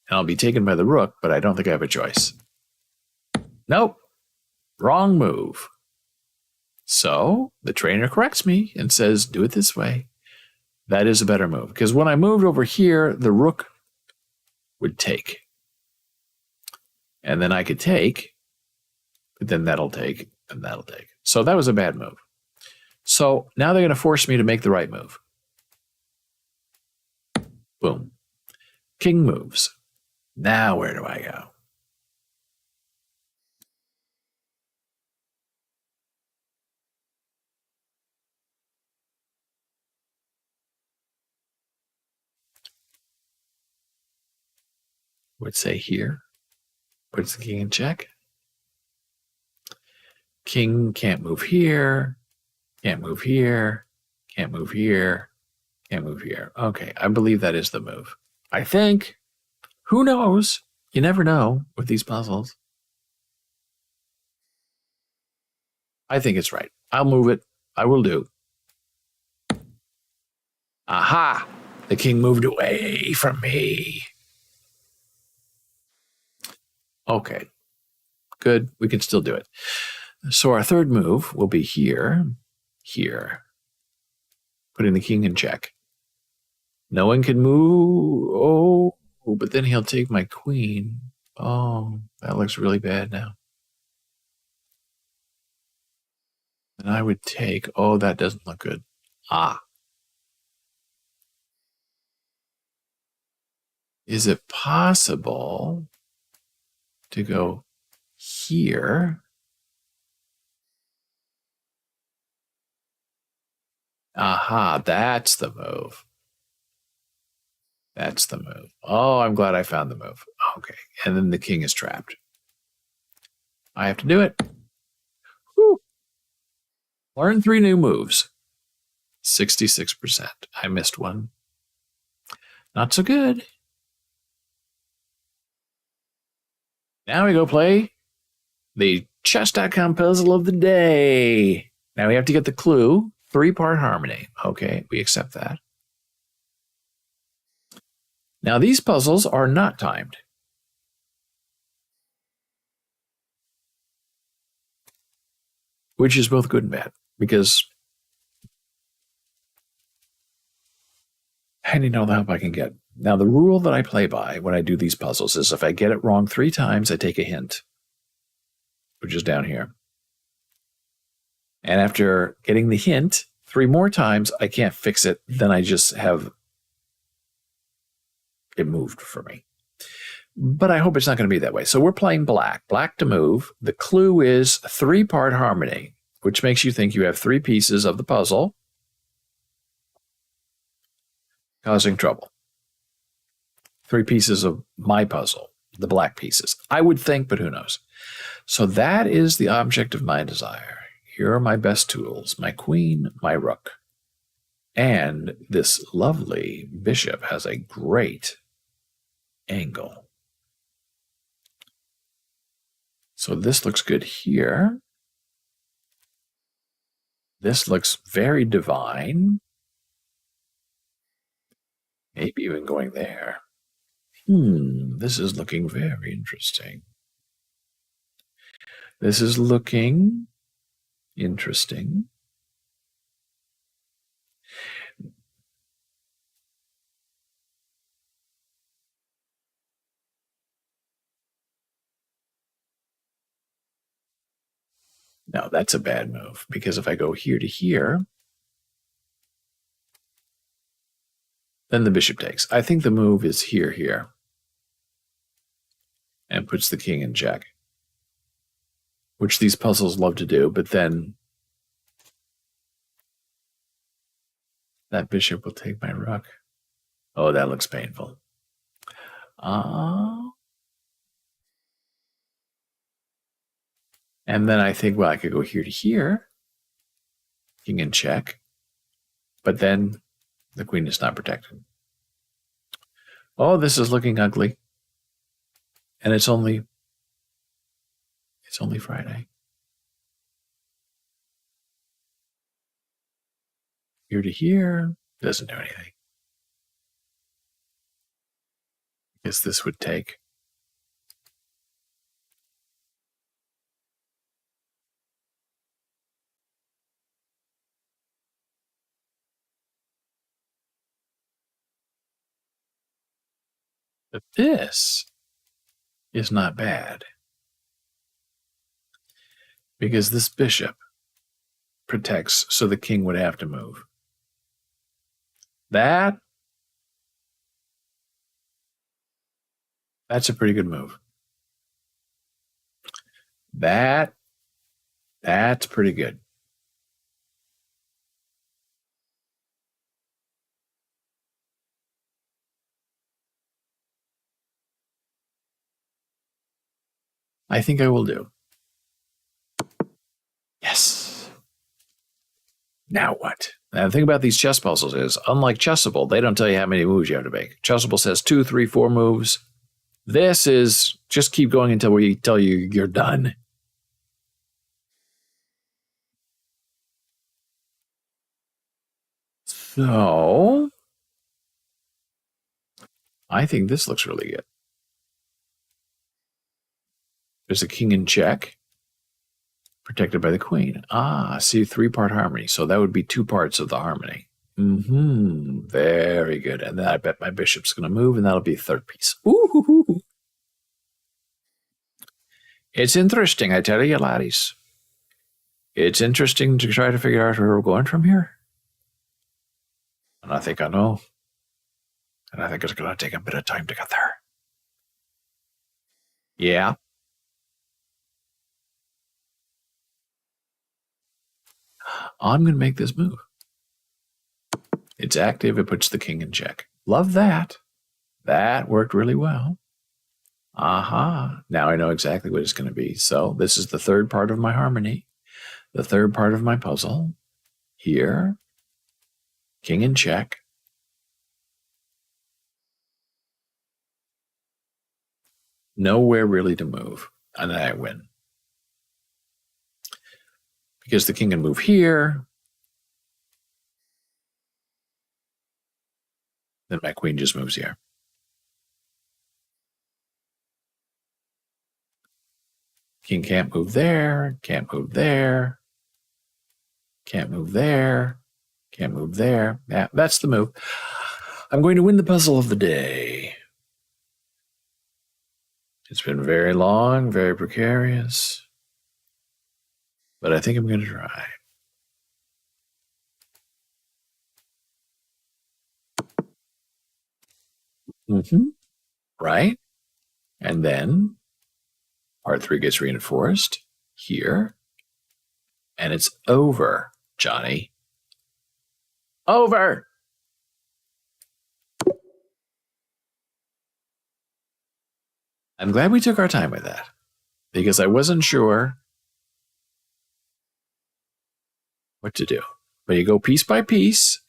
And I'll be taken by the rook, but I don't think I have a choice. Nope. Wrong move. So the trainer corrects me and says, do it this way. That is a better move. Because when I moved over here, the rook would take. And then I could take, but then that'll take, and that'll take. So that was a bad move. So now they're going to force me to make the right move. Boom. King moves. Now where do I go? Would say here. Puts the king in check. King can't move here. Can't move here. Can't move here. Can't move here. Okay, I believe that is the move. I think. Who knows? You never know with these puzzles. I think it's right. I'll move it. I will do. Aha! The king moved away from me. Okay. Good. We can still do it. So our third move will be here. Here. Putting the king in check. No one can move. Oh, but then he'll take my queen. Oh, that looks really bad now. And I would take, oh, that doesn't look good. Ah. Is it possible to go here? Aha, that's the move. That's the move. Oh, I'm glad I found the move. Okay, and then the king is trapped. I have to do it. Whew. Learn 3 new moves. 66%. I missed one. Not so good. Now we go play the chess.com puzzle of the day. Now we have to get the clue. 3-part harmony. Okay, we accept that. Now these puzzles are not timed. Which is both good and bad, because I need all the help I can get. Now, the rule that I play by when I do these puzzles is if I get it wrong 3 times, I take a hint, which is down here. And after getting the hint 3 more times, I can't fix it. Then I just have it moved for me. But I hope it's not going to be that way. So we're playing black. Black to move. The clue is 3-part harmony, which makes you think you have 3 pieces of the puzzle causing trouble. 3 pieces of my puzzle, the black pieces. I would think, but who knows? So that is the object of my desire. Here are my best tools, my queen, my rook. And this lovely bishop has a great angle. So this looks good here. This looks very divine. Maybe even going there. This is looking very interesting. This is looking interesting. Now, that's a bad move, because if I go here to here, then the bishop takes. I think the move is here, and puts the king in check, which these puzzles love to do, but then that bishop will take my rook. Oh, that looks painful. And then I think, well, I could go here to here, king in check, but then the queen is not protected. Oh, this is looking ugly. And it's only Friday. Here to here doesn't do anything. Guess this would take. But this is not bad, because this bishop protects, so the king would have to move. That's a pretty good move. That's pretty good. I think I will do. Yes. Now what? Now the thing about these chess puzzles is, unlike Chessable, they don't tell you how many moves you have to make. Chessable says 2, 3, 4 moves. This is just keep going until we tell you you're done. So I think this looks really good. There's a king in check, protected by the queen. See, 3-part harmony. So that would be 2 parts of the harmony. Very good. And then I bet my bishop's going to move, and that'll be a 3rd piece. Ooh. It's interesting, I tell you, laddies. It's interesting to try to figure out where we're going from here. And I think I know. And I think it's going to take a bit of time to get there. Yeah. I'm going to make this move. It's active. It puts the king in check. Love that. That worked really well. Now I know exactly what it's going to be. So this is the 3rd part of my harmony. The 3rd part of my puzzle. Here. King in check. Nowhere really to move. And then I win. Because the king can move here. Then my queen just moves here. King can't move there, can't move there, can't move there, can't move there. Yeah, that's the move. I'm going to win the puzzle of the day. It's been very long, very precarious, but I think I'm going to try. Right? And then part 3 gets reinforced here. And it's over, Johnny. Over! I'm glad we took our time with that because I wasn't sure what to do. But you go piece by piece.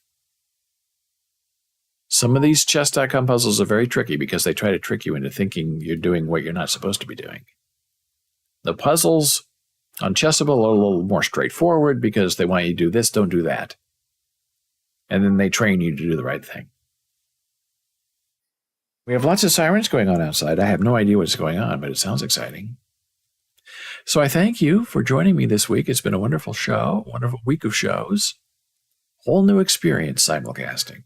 Some of these chess.com puzzles are very tricky because they try to trick you into thinking you're doing what you're not supposed to be doing. The puzzles on Chessable are a little more straightforward because they want you to do this, don't do that. And then they train you to do the right thing. We have lots of sirens going on outside. I have no idea what's going on, but it sounds exciting. So I thank you for joining me this week. It's been a wonderful show, wonderful week of shows. Whole new experience simulcasting.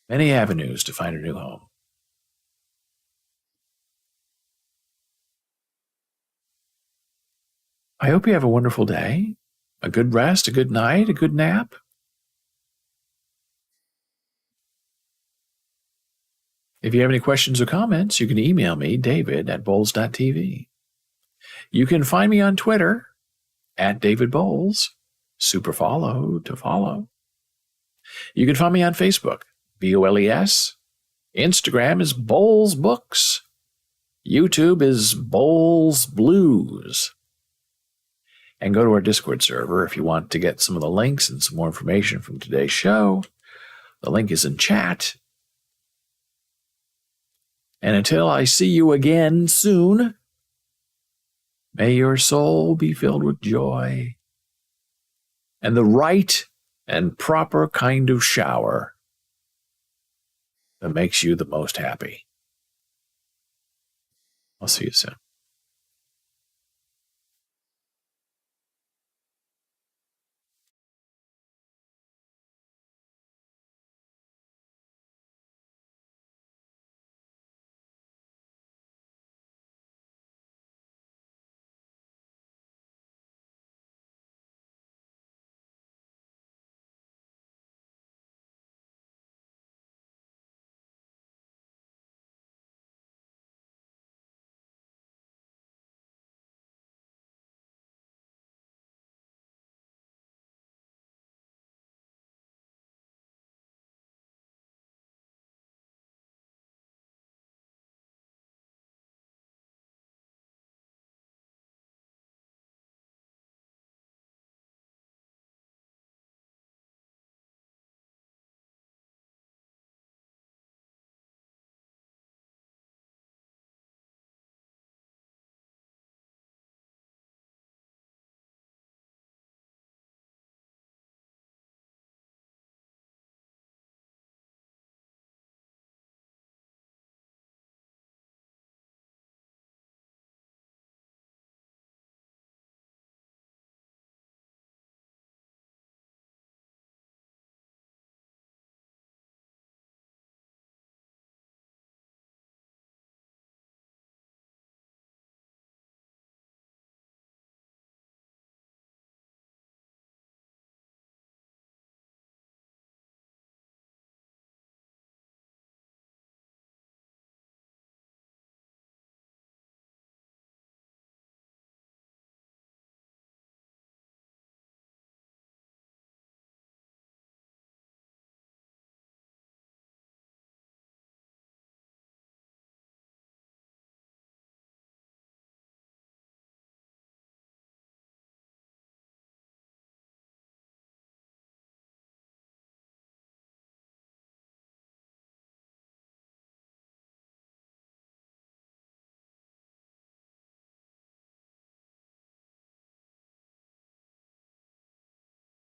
Many avenues to find a new home. I hope you have a wonderful day, a good rest, a good night, a good nap. If you have any questions or comments, you can email me, david@boles.tv. You can find me on Twitter, @DavidBoles. Super follow to follow. You can find me on Facebook, BOLES. Instagram is Boles Books. YouTube is Boles Blues. And go to our Discord server if you want to get some of the links and some more information from today's show. The link is in chat. And until I see you again soon, may your soul be filled with joy and the right and proper kind of shower that makes you the most happy. I'll see you soon.